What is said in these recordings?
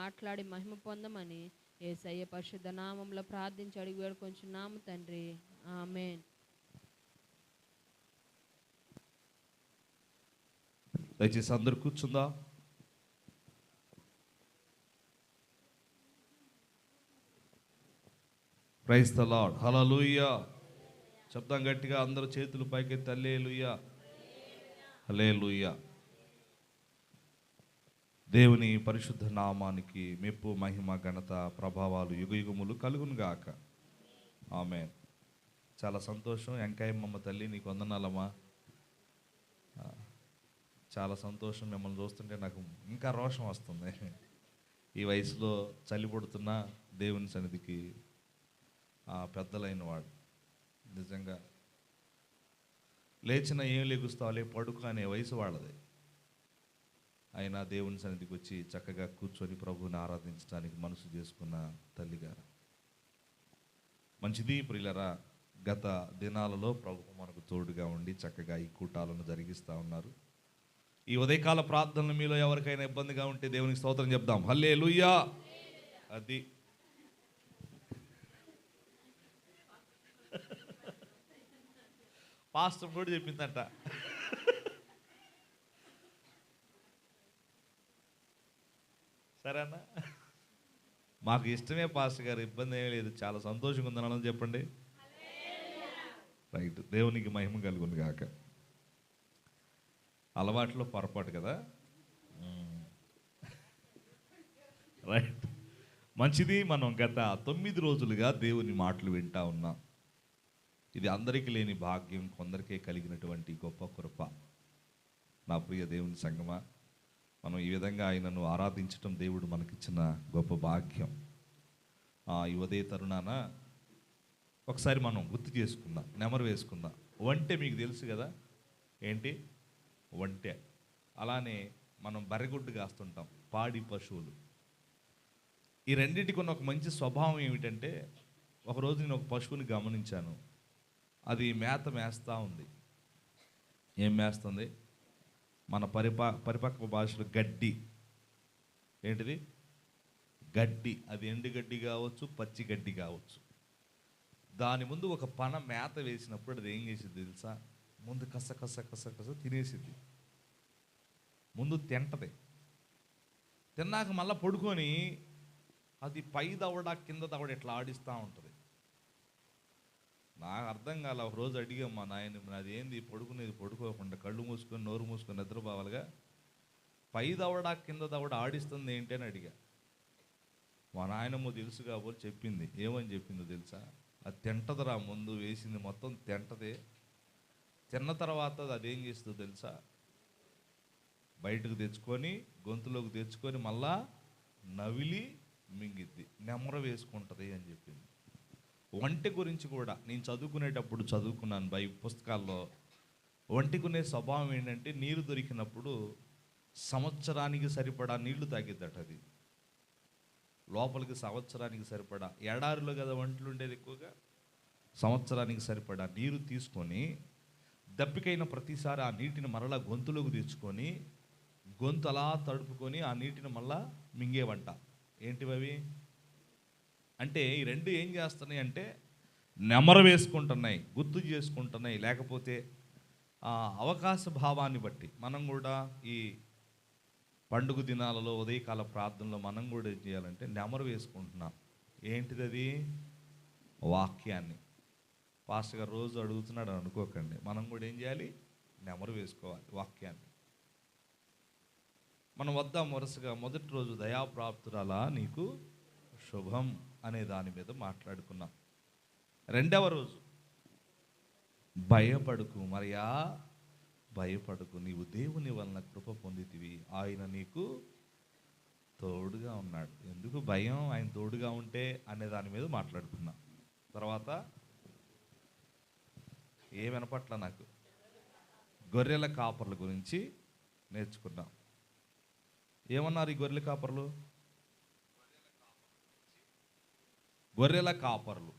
మాట్లాడి మహిమ పొందమని యేసయ్య పరిశుద్ధ నామంలో ప్రార్థించి అడిగి వేడుకొంచున్నాము తండ్రి. ఆమేన్. దయచేసి అందరూ కూర్చుందా. Praise the lord. హల్లెలూయా. చెప్తాం గట్టిగా, అందరూ చేతులు పైకెత్తి హల్లెలూయా, హల్లెలూయా. దేవుని పరిశుద్ధ నామానికి మెప్పు, మహిమ, ఘనత, ప్రభావాలు యుగయుగములు కలుగును గాక. ఆమేన్. చాలా సంతోషం. వెంకయ్యమ్మ తల్లి, నీకు వందనాలమ్మా. చాలా సంతోషం. మిమ్మల్ని చూస్తుంటే నాకు ఇంకా రోషం వస్తుంది. ఈ వయసులో చలి పుడుతున్న దేవుని సన్నిధికి పెద్దలైన వాడు నిజంగా లేచిన ఏం లెగుస్తావులే పడుకు అనే వయసు వాళ్ళది. అయినా దేవుని సన్నిధికి వచ్చి చక్కగా కూర్చొని ప్రభువుని ఆరాధించడానికి మనసు చేసుకున్న తల్లిగారు. మంచిది ప్రియులరా. గత దినాలలో ప్రభు మనకు తోడుగా ఉండి చక్కగా ఈ కూటాలను జరిగిస్తూ ఉన్నారు. ఈ ఉదయకాల ప్రార్థనలు మీలో ఎవరికైనా ఇబ్బందిగా ఉంటే దేవునికి స్తోత్రం చెప్దాం. హల్లెలూయా. అది పాస్టర్ కూడా చెప్పిందంట. సరేనా? మాకు ఇష్టమే పాస్టర్ గారు, ఇబ్బంది ఏమీ లేదు, చాలా సంతోషంగా ఉందని చెప్పండి. రైట్. దేవునికి మహిమ కలుగును గాక. అలవాట్లో పొరపాటు కదా. రైట్. మంచిది. మనం గత 9 రోజులుగా దేవుని మాటలు వింటా ఉన్నాం. ఇది అందరికీ లేని భాగ్యం, కొందరికే కలిగినటువంటి గొప్ప కృప. నా ప్రియ దేవుని సంగమా, మనం ఈ విధంగా ఆయనను ఆరాధించటం దేవుడు మనకిచ్చిన గొప్ప భాగ్యం. ఈ ఉదయ తరుణాన ఒకసారి మనం గుర్తు చేసుకుందాం, నెమరు వేసుకుందాం. వంటె మీకు తెలుసు కదా, ఏంటి వంటె. అలానే మనం బర్రెగుడ్డు కాస్తుంటాం, పాడి పశువులు. ఈ రెండింటికి ఉన్న ఒక మంచి స్వభావం ఏమిటంటే, ఒకరోజు నేను ఒక పశువుని గమనించాను. అది మేత మేస్తూ ఉంది. ఏం మేస్తుంది? మన పరిపక్వ భాషలో గడ్డి. ఏంటిది? గడ్డి. అది ఎండు గడ్డి కావచ్చు, పచ్చి గడ్డి కావచ్చు. దాని ముందు ఒక పన మేత వేసినప్పుడు అది ఏం చేసింది తెలుసా? ముందు కస కస కస కస తినేసింది. ముందు తింటది. తిన్నాక మళ్ళీ పడుకొని అది పై దవడ కింద దవడ ఇట్లా ఆడిస్తూ ఉంటుంది. నాకు అర్థం కాలే. ఒక రోజు అడిగాం మా నాయన, అది ఏంది పడుకునేది పడుకోకుండా కళ్ళు మూసుకొని నోరు మూసుకొని నిద్రపోవాలిగా, పై దవడ కింద దవడ ఆడిస్తుంది ఏంటి అని అడిగా. మా నాయనమ్మ తెలుసు కాబట్టి చెప్పింది. ఏమని చెప్పిందో తెలుసా? అది తింటదిరా, ముందు వేసింది మొత్తం తింటదే. తిన్న తర్వాత అది ఏం చేస్తుందో తెలుసా? బయటకు తెచ్చుకొని గొంతులోకి తెచ్చుకొని మళ్ళా నవిలి మింగిద్ది, నెమర వేసుకుంటుంది అని చెప్పింది. ఒంటె గురించి కూడా నేను చదువుకునేటప్పుడు చదువుకున్నాను పుస్తకాల్లో. ఒంటెకునే స్వభావం ఏంటంటే, నీరు దొరికినప్పుడు సంవత్సరానికి సరిపడా నీళ్లు తాగిద్దట. అది లోపలికి సంవత్సరానికి సరిపడా, ఎడారిలో కదా ఒంటెలు ఉండేది ఎక్కువగా, సంవత్సరానికి సరిపడా నీరు తీసుకొని దప్పికైన ప్రతిసారి ఆ నీటిని మరలా గొంతులోకి తెచ్చుకొని గొంతు అలా తడుపుకొని ఆ నీటిని మళ్ళా మింగేవంట. ఏంటివి అవి అంటే? ఈ రెండు ఏం చేస్తున్నాయి అంటే నెమర వేసుకుంటున్నాయి, గుర్తు చేసుకుంటున్నాయి. లేకపోతే అవకాశ భావాన్ని బట్టి మనం కూడా ఈ పండుగ దినాలలో ఉదయకాల ప్రార్థనలో మనం కూడా ఏం చేయాలంటే నెమరు వేసుకుంటున్నాం. ఏంటిది అది? వాక్యాన్ని. పాస్టర్ గారు రోజు అడుగుతున్నాడు అనుకోకండి, మనం కూడా ఏం చేయాలి? నెమరు వేసుకోవాలి వాక్యాన్ని. మనం వద్దాం వరుసగా. మొదటి రోజు దయాప్రాప్తురాలా నీకు శుభం అనే దాని మీద మాట్లాడుకున్నాం. రెండవ రోజు భయపడుకు మరియా, భయపడుకు, నీవు దేవుని వలన కృప పొందితివి, ఆయన నీకు తోడుగా ఉన్నాడు. ఎందుకు భయం? ఆయన తోడుగా ఉంటే అనే దాని మీద మాట్లాడుకున్నాం. తర్వాత ఏమనపట్ల నాకు గొర్రెల కాపర్ల గురించి నేర్చుకున్నాం. ఏమన్నారు ఈ గొర్రెల కాపర్లు? గొర్రెల కాపర్లు.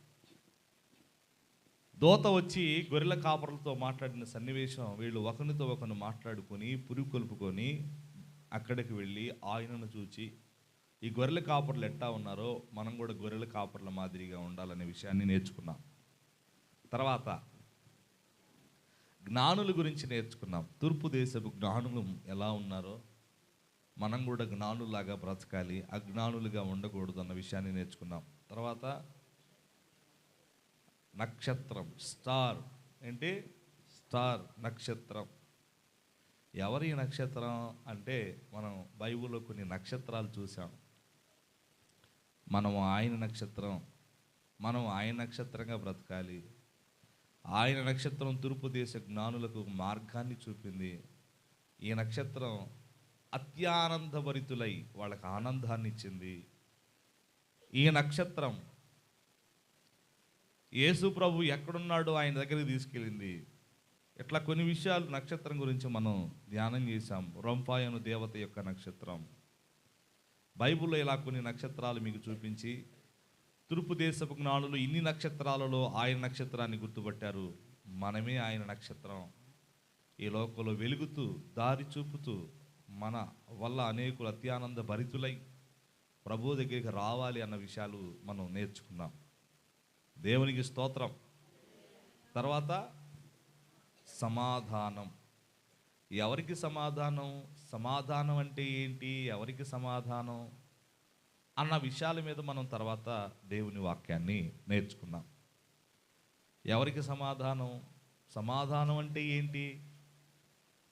దోత వచ్చి గొర్రెల కాపర్లతో మాట్లాడిన సన్నివేశం, వీళ్ళు ఒకరితో ఒకరు మాట్లాడుకొని పురుగు కొలుపుకొని అక్కడికి వెళ్ళి ఆయనను చూచి ఈ గొర్రెల కాపర్లు ఎట్టా ఉన్నారో మనం కూడా గొర్రెల కాపర్ల మాదిరిగా ఉండాలనే విషయాన్ని నేర్చుకున్నాం. తర్వాత జ్ఞానుల గురించి నేర్చుకున్నాం. తూర్పు దేశపు జ్ఞానులు ఎలా ఉన్నారో మనం కూడా జ్ఞానులాగా బ్రతకాలి, అజ్ఞానులుగా ఉండకూడదు అన్న విషయాన్ని నేర్చుకున్నాం. తర్వాత నక్షత్రం, స్టార్. ఏంటి? స్టార్, నక్షత్రం. ఎవరి నక్షత్రం అంటే మనం బైబిల్లో కొన్ని నక్షత్రాలు చూసాం. మనం ఆయన నక్షత్రం, మనం ఆయన నక్షత్రంగా బ్రతకాలి. ఆయన నక్షత్రం తూర్పు దేశ జ్ఞానులకు మార్గాన్ని చూపింది. ఈ నక్షత్రం అత్యానందభరితులై వాళ్ళకి ఆనందాన్ని ఇచ్చింది. ఈ నక్షత్రం యేసు ప్రభు ఎక్కడున్నాడో ఆయన దగ్గరికి తీసుకెళ్ళింది. ఇట్లా కొన్ని విషయాలు నక్షత్రం గురించి మనం ధ్యానం చేశాం. రొంపాయను దేవత యొక్క నక్షత్రం. బైబిల్లో ఇలా కొన్ని నక్షత్రాలు మీకు చూపించి తూర్పు దేశపు జ్ఞానులు ఇన్ని నక్షత్రాలలో ఆయన నక్షత్రాన్ని గుర్తుపట్టారు. మనమే ఆయన నక్షత్రం. ఈ లోకంలో వెలుగుతూ దారి చూపుతూ మన వల్ల అనేకులు అత్యానంద భరితులై ప్రభు దగ్గరికి రావాలి అన్న విషయాలు మనం నేర్చుకున్నాం. దేవునికి స్తోత్రం. తర్వాత సమాధానం. ఎవరికి సమాధానం? సమాధానం అంటే ఏంటి, ఎవరికి సమాధానం అన్న విషయాల మీద మనం తర్వాత దేవుని వాక్యాన్ని నేర్చుకున్నాం. ఎవరికి సమాధానం? సమాధానం అంటే ఏంటి?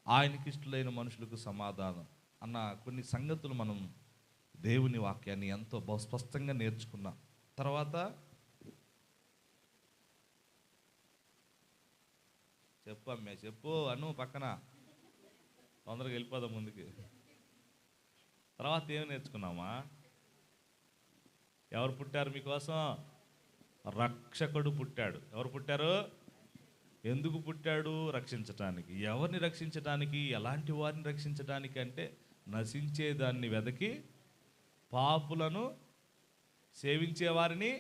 ఆయనకి ఇష్టలైన మనుషులకు సమాధానం అన్న కొన్ని సంగతులు మనం దేవుని వాక్యాన్ని ఎంతో స్పష్టంగా నేర్చుకున్నాం. తర్వాత చెప్పు అమ్మే, చెప్పు అను, పక్కన తొందరగా వెళ్ళిపోదాం ముందుకి. తర్వాత ఏం నేర్చుకున్నామా? ఎవరు పుట్టారు మీకోసం? రక్షకుడు పుట్టాడు. ఎవరు పుట్టారు? ఎందుకు పుట్టాడు? రక్షించటానికి. ఎవరిని రక్షించటానికి? ఎలాంటి వారిని రక్షించటానికి అంటే నశించేదాన్ని వెదకి పాపులను సేవించేవారిని.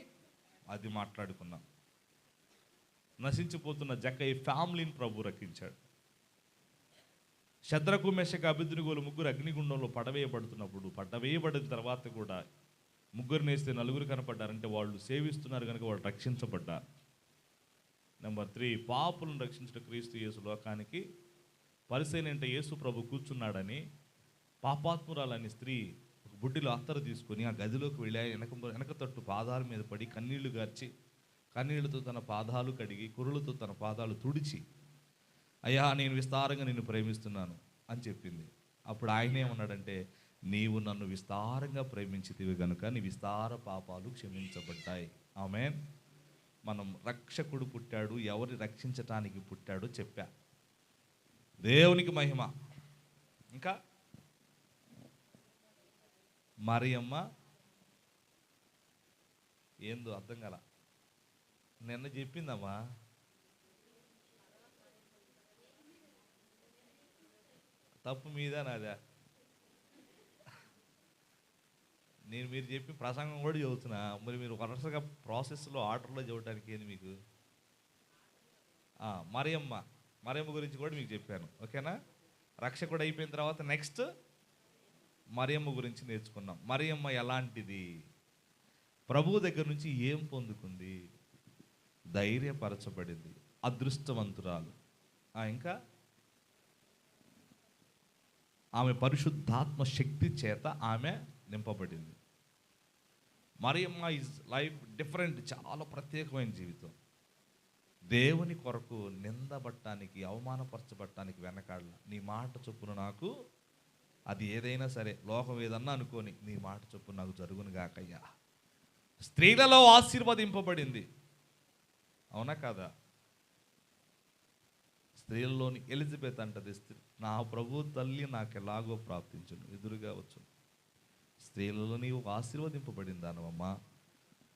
అది మాట్లాడుకున్నాం. నశించిపోతున్న జక్కయ్య ఫ్యామిలీని ప్రభు రక్షించాడు. శద్రకు మెషకు అబేద్నెగోలు ముగ్గురు అగ్నిగుండంలో పడవేయబడిన తర్వాత కూడా ముగ్గురిని వేస్తే నలుగురు కనపడ్డారంటే వాళ్ళు సేవిస్తున్నారు కనుక వాళ్ళు రక్షించబడ్డారు. నెంబర్ 3, పాపులను రక్షించడం క్రీస్తు యేసు లోకానికి పరిసైన అంటే యేసు ప్రభు కూర్చున్నాడని పాపాత్మురాలని స్త్రీ ఒక బుడ్డిలో అత్తరు తీసుకొని ఆ గదిలోకి వెళ్ళి వెనక తట్టు పాదాల మీద పడి కన్నీళ్లు గార్చి కన్నీళ్లతో తన పాదాలు కడిగి కురులతో తన పాదాలు తుడిచి, అయ్యా నేను విస్తారంగా నిన్ను ప్రేమిస్తున్నాను అని చెప్పింది. అప్పుడు ఆయన ఏమన్నాడంటే, నీవు నన్ను విస్తారంగా ప్రేమించితివి కనుక నీ విస్తార పాపాలు క్షమించబడ్డాయి. ఆమేన్. మనం రక్షకుడు పుట్టాడు, ఎవరిని రక్షించటానికి పుట్టాడో చెప్పా. దేవునికి మహిమ. ఇంకా మరియమ్మ ఏందో అర్థం కాల. నిన్న చెప్పిందమ్మా. తప్పు మీద నాదా? మీరు చెప్పి ప్రసంగం కూడా చదువుతున్నా. మరి మీరు వరుసగా ప్రాసెస్లో ఆర్డర్లో చదవడానికి ఏంది మీకు? మరియమ్మ గురించి కూడా మీకు చెప్పాను. ఓకేనా? రక్షకుడు అయిపోయిన తర్వాత నెక్స్ట్ మరియమ్మ గురించి నేర్చుకున్నాం. మరియమ్మ ఎలాంటిది? ప్రభువు దగ్గర నుంచి ఏం పొందుకుంది? ధైర్యపరచబడింది, అదృష్టవంతురాలు. ఇంకా ఆమె పరిశుద్ధాత్మ శక్తి చేత ఆమె నింపబడింది. మరియమ్మ ఈజ్ లైఫ్ డిఫరెంట్, చాలా ప్రత్యేకమైన జీవితం. దేవుని కొరకు నిందబట్టానికి, అవమానపరచబట్టానికి వెనకాడల. నీ మాట చొప్పున నాకు, అది ఏదైనా సరే, లోకం ఏదన్నా అనుకోని, నీ మాట చొప్పున నాకు జరుగును గాకయ్యా. స్త్రీలలో ఆశీర్వదింపబడింది. అవునా కాదా? స్త్రీలలోని ఎలిజబెత్ అంటది, నా ప్రభు తల్లి నాకు ఎలాగో ప్రాప్తించును, ఎదురుగా వచ్చు. స్త్రీలలో నీవు ఆశీర్వదింపబడిందానమ్మా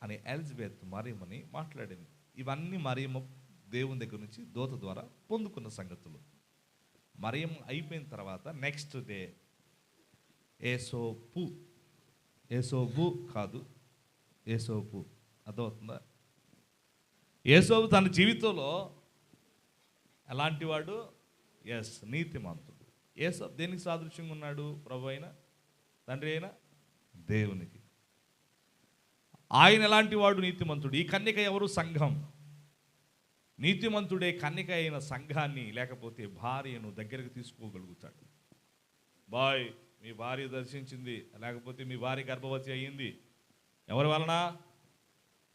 అని ఎలిజబెత్ మరియమ్మని మాట్లాడింది. ఇవన్నీ మరియమ్మ దేవుని దగ్గర నుంచి దూత ద్వారా పొందుకున్న సంగతులు. మరియమ్మ అయిపోయిన తర్వాత నెక్స్ట్ డే ఏసోబు కాదు, ఏసోపు. అర్థమవుతుందా? ఏసోబు తన జీవితంలో ఎలాంటి వాడు? నీతిమంతుడు. ఏసోబు దేనికి సాదృశ్యంగా ఉన్నాడు? ప్రభు అయిన తండ్రి అయిన దేవునికి. ఆయన ఎలాంటి వాడు? నీతిమంతుడు. ఈ కన్యక ఎవరు? సంఘం. నీతిమంతుడే కన్యక అయిన సంఘాన్ని లేకపోతే భార్యను దగ్గరికి తీసుకోగలుగుతాడు. బాయ్, మీ భార్య దర్శించింది, లేకపోతే మీ భార్య గర్భవతి అయ్యింది, ఎవరి వలన?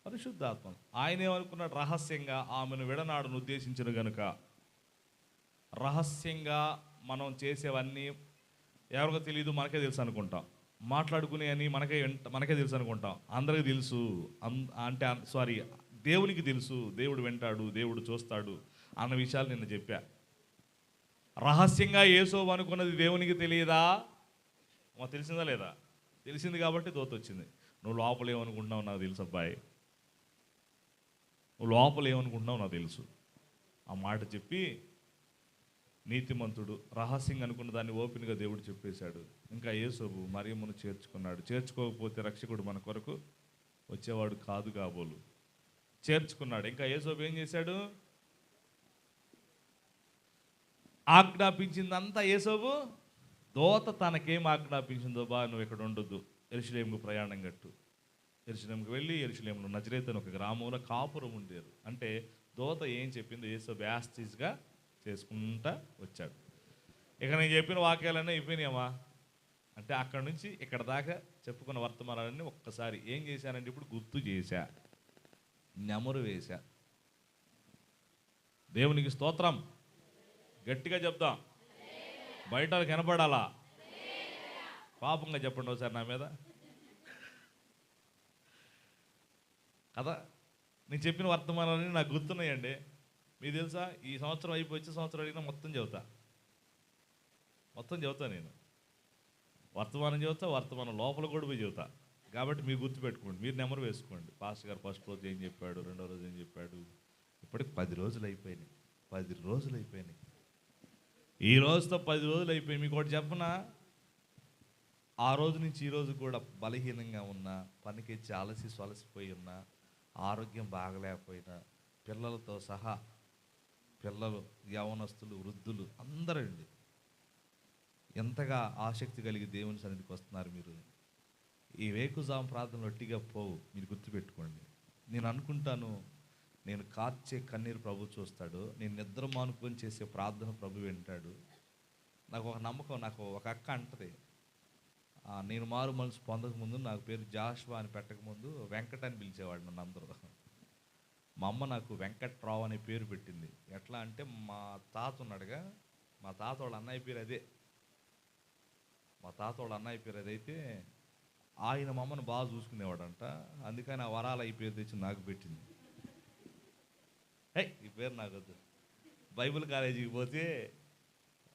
పరిశుద్ధాత్మ. ఆయన ఏమనుకున్నాడు? రహస్యంగా ఆమెను విడనాడును ఉద్దేశించిన గనుక. రహస్యంగా మనం చేసేవన్నీ ఎవరికో తెలియదు, మనకే తెలుసు అనుకుంటాం. మాట్లాడుకునే అని మనకే తెలుసు అనుకుంటాం. అందరికీ తెలుసు సారీ, దేవునికి తెలుసు, దేవుడు వింటాడు, దేవుడు చూస్తాడు అన్న విషయాలు నిన్న చెప్పా. రహస్యంగా యేసోబు అనుకున్నది దేవునికి తెలియదా? తెలిసిందా లేదా? తెలిసింది కాబట్టి దోత వచ్చింది. నువ్వు లోపల ఏమనుకుంటున్నావు నాకు తెలుసు అబ్బాయి, నువ్వు లోపల ఏమనుకుంటున్నావు నాకు తెలుసు. ఆ మాట చెప్పి నీతిమంతుడు రహస్యంగా అనుకున్న దాన్ని ఓపెన్గా దేవుడు చెప్పేశాడు. ఇంకా యేసోబు మరియమ్మను చేర్చుకున్నాడు. చేర్చుకోకపోతే రక్షకుడు మన కొరకు వచ్చేవాడు కాదు కాబోలు. చేర్చుకున్నాడు. ఇంకా యేసోబు ఏం చేశాడు? ఆజ్ఞాపించిందంతా యేసోబు. దోత తనకేం ఆజ్ఞాపించిందో, బా నువ్వు ఇక్కడ ఉండొద్దు, యెరూషలేముకు ప్రయాణం కట్టు. యెరూషలేముకు వెళ్ళి యెరూషలేములో నజరేతు అని ఒక గ్రామంలో కాపురం ఉండేరు. అంటే దోత ఏం చెప్పిందో యేసోబు యాస్టీస్గా చేసుకుంటా వచ్చాడు. ఇక నేను చెప్పిన వాక్యాలన్నీ అయిపోయినాయమ్మా అంటే అక్కడ నుంచి ఇక్కడ దాకా చెప్పుకున్న వర్తమానాలన్నీ ఒక్కసారి ఏం చేశానంటే ఇప్పుడు గుర్తు చేశా, నెమరు వేశా. దేవునికి స్తోత్రం. గట్టిగా చెప్దాం, బయట కనపడాలా? పాపంగా చెప్పండి ఒకసారి నా మీద కదా. నేను చెప్పిన వర్తమానాలన్నీ నాకు గుర్తున్నాయండి. మీకు తెలుసా, ఈ సంవత్సరం అయిపోయి వచ్చే సంవత్సరం అడిగినా మొత్తం చెబుతా నేను. వర్తమానం చెబుతా, వర్తమానం లోపల కూడా పోయి చెబుతా. కాబట్టి మీరు గుర్తుపెట్టుకోండి, మీరు నెంబర్ వేసుకోండి. పాస్టర్ గారు ఫస్ట్ రోజు ఏం చెప్పాడు, రెండో రోజు ఏం చెప్పాడు. ఇప్పటికి 10 రోజులు అయిపోయినాయి. 10 రోజులు అయిపోయినాయి. ఈ రోజుతో 10 రోజులు అయిపోయి. మీకు ఒకటి చెప్పనా, ఆ రోజు నుంచి ఈ రోజు కూడా బలహీనంగా ఉన్నా, పనికిచ్చి అలసిపోయి ఉన్నా, ఆరోగ్యం బాగలేకపోయినా, పిల్లలతో సహా, పిల్లలు, యవనస్తులు, వృద్ధులు అందరండి ఎంతగా ఆసక్తి కలిగి దేవుని సన్నిధికి వస్తున్నారు. మీరు ఈ వేకుజాము ప్రార్థనలు ఒట్టిగా పోవు, మీరు గుర్తుపెట్టుకోండి. నేను అనుకుంటాను, నేను కార్చే కన్నీరు ప్రభు చూస్తాడు, నేను నిద్ర మానుకొని చేసే ప్రార్థన ప్రభు వింటాడు. నాకు ఒక నమ్మకం, నాకు ఒక అక్క అంటది, నేను మారు మనసు పొందకముందు నాకు పేరు జాషువా అని పెట్టకముందు వెంకట అని పిలిచేవాడు నన్ను అందరూ. మా అమ్మ నాకు వెంకట్రావు అనే పేరు పెట్టింది. ఎట్లా అంటే, మా తాత ఉన్నాడుగా, మా తాత వాళ్ళ అన్నయ్య పేరు అదే. అదైతే ఆయన మా అమ్మను బాగా చూసుకునేవాడంట. అందుకని ఆ వరాల ఈ పేరు తెచ్చి నాకు పెట్టింది. ఈ పేరు నాకు వద్దు. బైబిల్ కాలేజీకి పోతే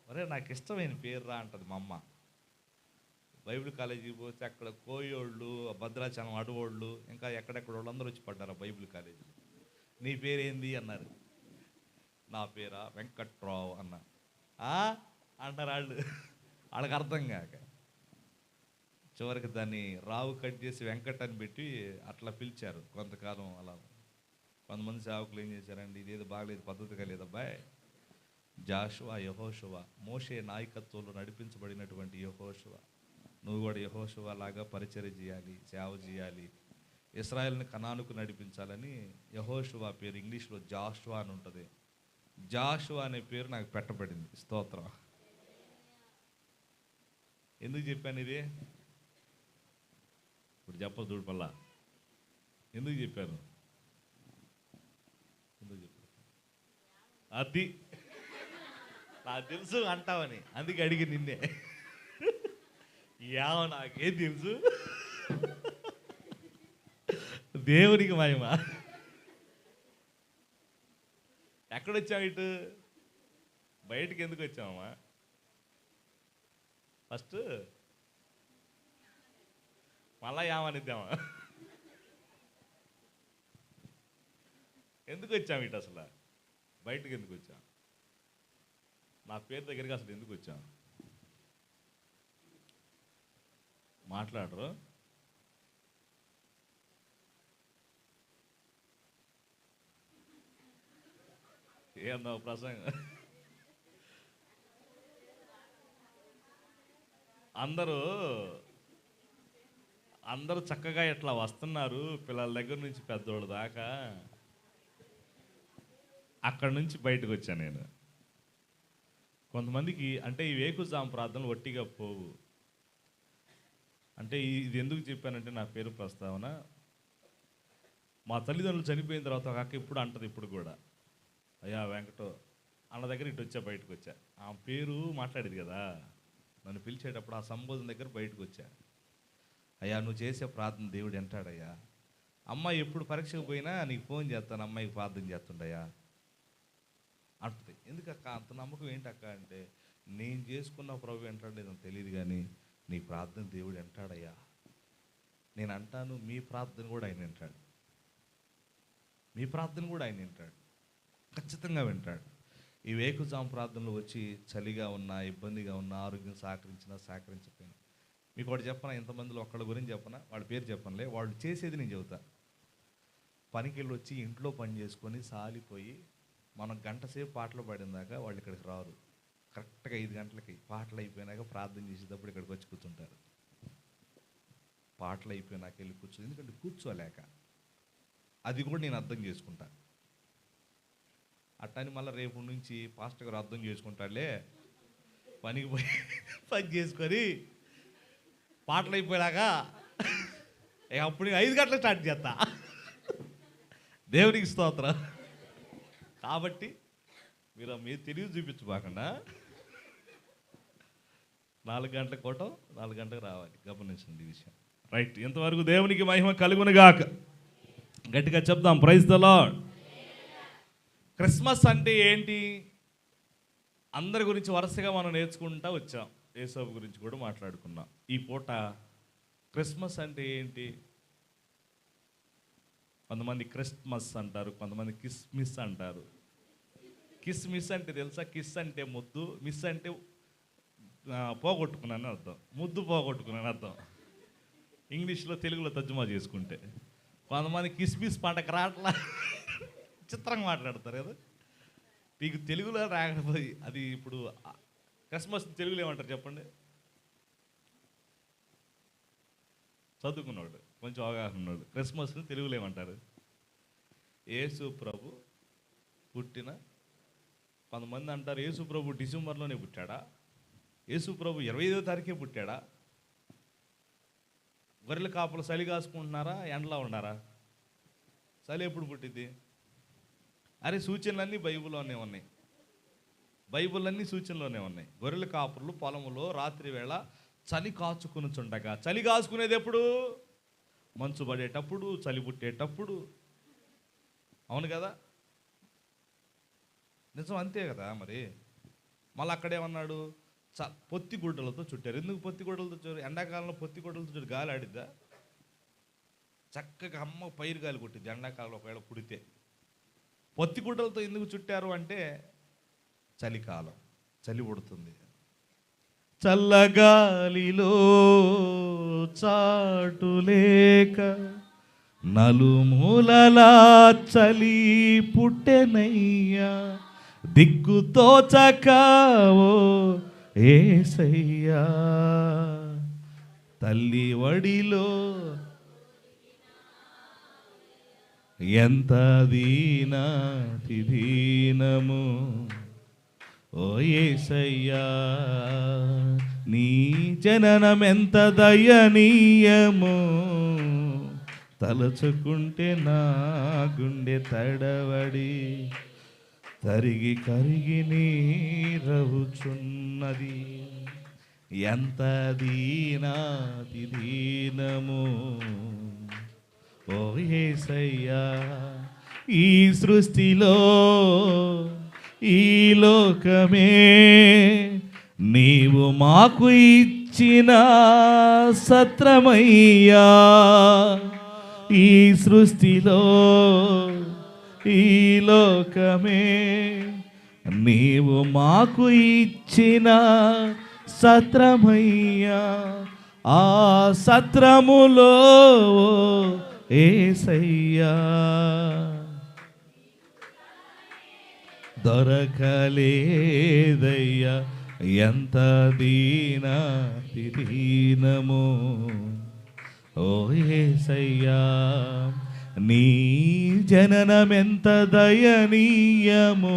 ఒరే నాకు ఇష్టమైన పేరు రా అంటది మా అమ్మ. బైబిల్ కాలేజీకి పోతే అక్కడ కోయోళ్ళు, భద్రాచలం అడవోళ్ళు, ఇంకా ఎక్కడెక్కడ వాళ్ళు అందరూ వచ్చి పడ్డారు బైబిల్ కాలేజీ. నీ పేరేంది అన్నారు. నా పేరా వెంకట్రావు అన్న. అంటారు వాళ్ళకి అర్థం కాక. చివరికి దాన్ని రావు కట్ చేసి వెంకట్ అని పెట్టి అట్లా పిలిచారు కొంతకాలం. అలా కొంతమంది సేవకులు ఏం చేశారండి, ఇదేదో బాగలేదు, పద్ధతిగా లేదబ్బాయ్. జాషువా, యెహోషువ, మోషే నాయకత్వంలో నడిపించబడినటువంటి యెహోషువ. నువ్వు కూడా యెహోషువ లాగా పరిచర్య చేయాలి, సేవ చేయాలి, ఇశ్రాయేలుని కనానుకు నడిపించాలని యెహోషువ పేరు ఇంగ్లీష్లో జాషువా అని ఉంటుంది. జాషువా అనే పేరు నాకు పెట్టబడింది. స్తోత్రం. ఎందుకు చెప్పాను ఇది? ఇప్పుడు చెప్పదు దూడిపల్లా. ఎందుకు చెప్పాను? అది నాకు తెలుసు అంటావని, అందుకే అడిగి నిన్నే. నాకేం తెలుసు. దేవునికి మహిమ. ఎక్కడొచ్చావు? ఇటు బయటికి ఎందుకు వచ్చామమ్మా? ఫస్ట్ మళ్ళా ఏమనిద్దామా? ఎందుకు వచ్చాము ఇటు? అసలు బయటకు ఎందుకు వచ్చాం? నా పేరు దగ్గరికి అసలు ఎందుకు వచ్చాం? మాట్లాడరు. ఏందో ప్రసంగం. అందరూ అందరూ చక్కగా ఇట్లా వస్తున్నారు, పిల్లల దగ్గర నుంచి పెద్దోళ్ళ దాకా. అక్కడి నుంచి బయటకు వచ్చాను నేను. కొంతమందికి అంటే ఈ వేకుజాము ప్రార్థనలు ఒట్టిగా పోవు. అంటే ఇది ఎందుకు చెప్పానంటే, నా పేరు ప్రస్తావన, మా తల్లిదండ్రులు చనిపోయిన తర్వాత ఒక అక్క ఇప్పుడు అంటది, ఇప్పుడు కూడా, అయ్యా వెంకటో అన్న దగ్గర ఇటు వచ్చా, బయటకు వచ్చా. ఆ పేరు మాట్లాడేది కదా, నన్ను పిలిచేటప్పుడు ఆ సంబోధన దగ్గర బయటకు వచ్చా. అయ్యా నువ్వు చేసే ప్రార్థన దేవుడు వింటాడయ్యా. అమ్మాయి ఎప్పుడు పరీక్షకు పోయినా నీకు ఫోన్ చేస్తాను, అమ్మాయికి ప్రార్థన చేస్తుండయా అంటుంది. ఎందుకక్క అంత నమ్మకం ఏంటక్క అంటే, నేను చేసుకున్న ప్రభు వింటాడు లేదో తెలియదు కానీ నీ ప్రార్థన దేవుడు వింటాడయ్యా. నేను అంటాను, మీ ప్రార్థన కూడా ఆయన వింటాడు, మీ ప్రార్థన కూడా ఆయన వింటాడు, ఖచ్చితంగా వింటాడు. ఈ వేకుజాము ప్రార్థనలు వచ్చి చలిగా ఉన్నా, ఇబ్బందిగా ఉన్నా, ఆరోగ్యం సహకరించినా సహకరించకపోయినా, మీకు వాడు చెప్పనా, ఇంతమందిలో ఒక్కళ్ళ గురించి చెప్పనా, వాళ్ళ పేరు చెప్పనులే, వాళ్ళు చేసేది నేను చెబుతా. పనికి వెళ్ళి వచ్చి ఇంట్లో పని చేసుకొని సాలిపోయి మనం గంట సేపు పాటలు పాడిన వాళ్ళు ఇక్కడికి రారు. కరెక్ట్గా 5 గంటలకి పాటలు అయిపోయినాక ప్రార్థన చేసేటప్పుడు ఇక్కడికి వచ్చి కూర్చుంటారు. పాటలు అయిపోయినాక వెళ్ళి కూర్చో, ఎందుకంటే కూర్చోలేక. అది కూడా నేను అర్థం చేసుకుంటా. అట్టని మళ్ళీ రేపు నుంచి పాస్టర్ గారు అర్థం చేసుకుంటాడులే, పనికి పోయి పని చేసుకొని పాటలు అయిపోయాక అప్పుడు 5 గంటలకు స్టార్ట్ చేస్తా. దేవునికి స్తోత్రం. కాబట్టి మీరు తెలివి చూపించబాకుండా 4 గంటలకు కోవటం, 4 గంటలకు రావాలి. గమనించండి ఈ విషయం. రైట్, ఇంతవరకు దేవునికి మహిమ కలుగునుగాక. గట్టిగా చెప్దాం, ప్రైజ్ ద లార్డ్. క్రిస్మస్ అంటే ఏంటి? అందరి గురించి వరుసగా మనం నేర్చుకుంటూ వచ్చాం. యేసయ్య గురించి కూడా మాట్లాడుకున్నాం. ఈ పూట క్రిస్మస్ అంటే ఏంటి? కొంతమంది క్రిస్మస్ అంటారు, కొంతమంది కిస్మిస్ అంటారు. కిస్మిస్ అంటే తెలుసా? కిస్ అంటే ముద్దు, మిస్ అంటే పోగొట్టుకున్నాను అర్థం, ముద్దు పోగొట్టుకున్నాను అర్థం. ఇంగ్లీష్లో తెలుగులో తర్జుమా చేసుకుంటే. కొంతమంది కిస్మిస్ పంటకు రాట్లా చిత్రంగా మాట్లాడతారు కదా. మీకు తెలుగులో రాకపోయి అది ఇప్పుడు క్రిస్మస్ తెలుగులో ఏమంటారు చెప్పండి? చదువుకున్నాడు, కొంచెం అవగాహన ఉన్నాడు. క్రిస్మస్ని తెలుగులో ఏమంటారు? యేసు ప్రభు పుట్టిన. కొంతమంది అంటారు యేసు ప్రభు డిసెంబర్లోనే పుట్టాడా, యేసు ప్రభు 25వ తారీఖే పుట్టాడా. గొర్రెల కాపులు చలి కాసుకుంటున్నారా, ఎండలా ఉన్నారా? చలి ఎప్పుడు పుట్టింది? అరే సూచనలన్నీ బైబిల్లోనే ఉన్నాయి, బైబిల్లన్నీ సూచనలోనే ఉన్నాయి. గొర్రెల కాపులు పొలములో రాత్రి వేళ చలి కాచుకునిచుండగా. చలి కాచుకునేది ఎప్పుడు? మంచు పడేటప్పుడు, చలి పుట్టేటప్పుడు. అవును కదా, నిజం అంతే కదా. మరి మళ్ళీ అక్కడేమన్నాడు? పొత్తి గుడ్డలతో చుట్టారు. ఎందుకు పొత్తి గుడ్డలతో చుట్టారు? ఎండాకాలంలో పొత్తి గుడ్డలతో చుట్టారు, గాలి ఆడిద్దా? చక్కగా అమ్మ పైరు గాలి కొట్టింది ఎండాకాలంలో ఒకవేళ పుడితే. పొత్తి గుడ్డలతో ఎందుకు చుట్టారు అంటే చలికాలం, చలి పుడుతుంది. చల్లగాలిలో చాటులేక నలుమూలలా చలి పుట్టెనయ్యా, దిక్కుతోచకావో యేసయ్యా, తల్లి వడిలో ఎంత దీనాతి దీనము ఓ యేసయ్యా, నీ జననమెంత దయనీయము, తలచుకుంటే నా గుండె తడవడి తరిగి కరిగి నీరవుచున్నది. ఎంత దీనాతి దీనము ఓ యేసయ్యా, ఈ సృష్టిలో ఈ లోకమే నీవు మాకు ఇచ్చిన సత్రమయ్యా. ఈ సృష్టిలో ఈ లోకమే నీవు మాకు ఇచ్చిన సత్రమయ్యా. ఆ సత్రములో యేసయ్యా దొరకలేదయ్యా, ఎంత దీనాతి దీనము ఓ యేసయ్యా నీ జననమెంత దయనీయమో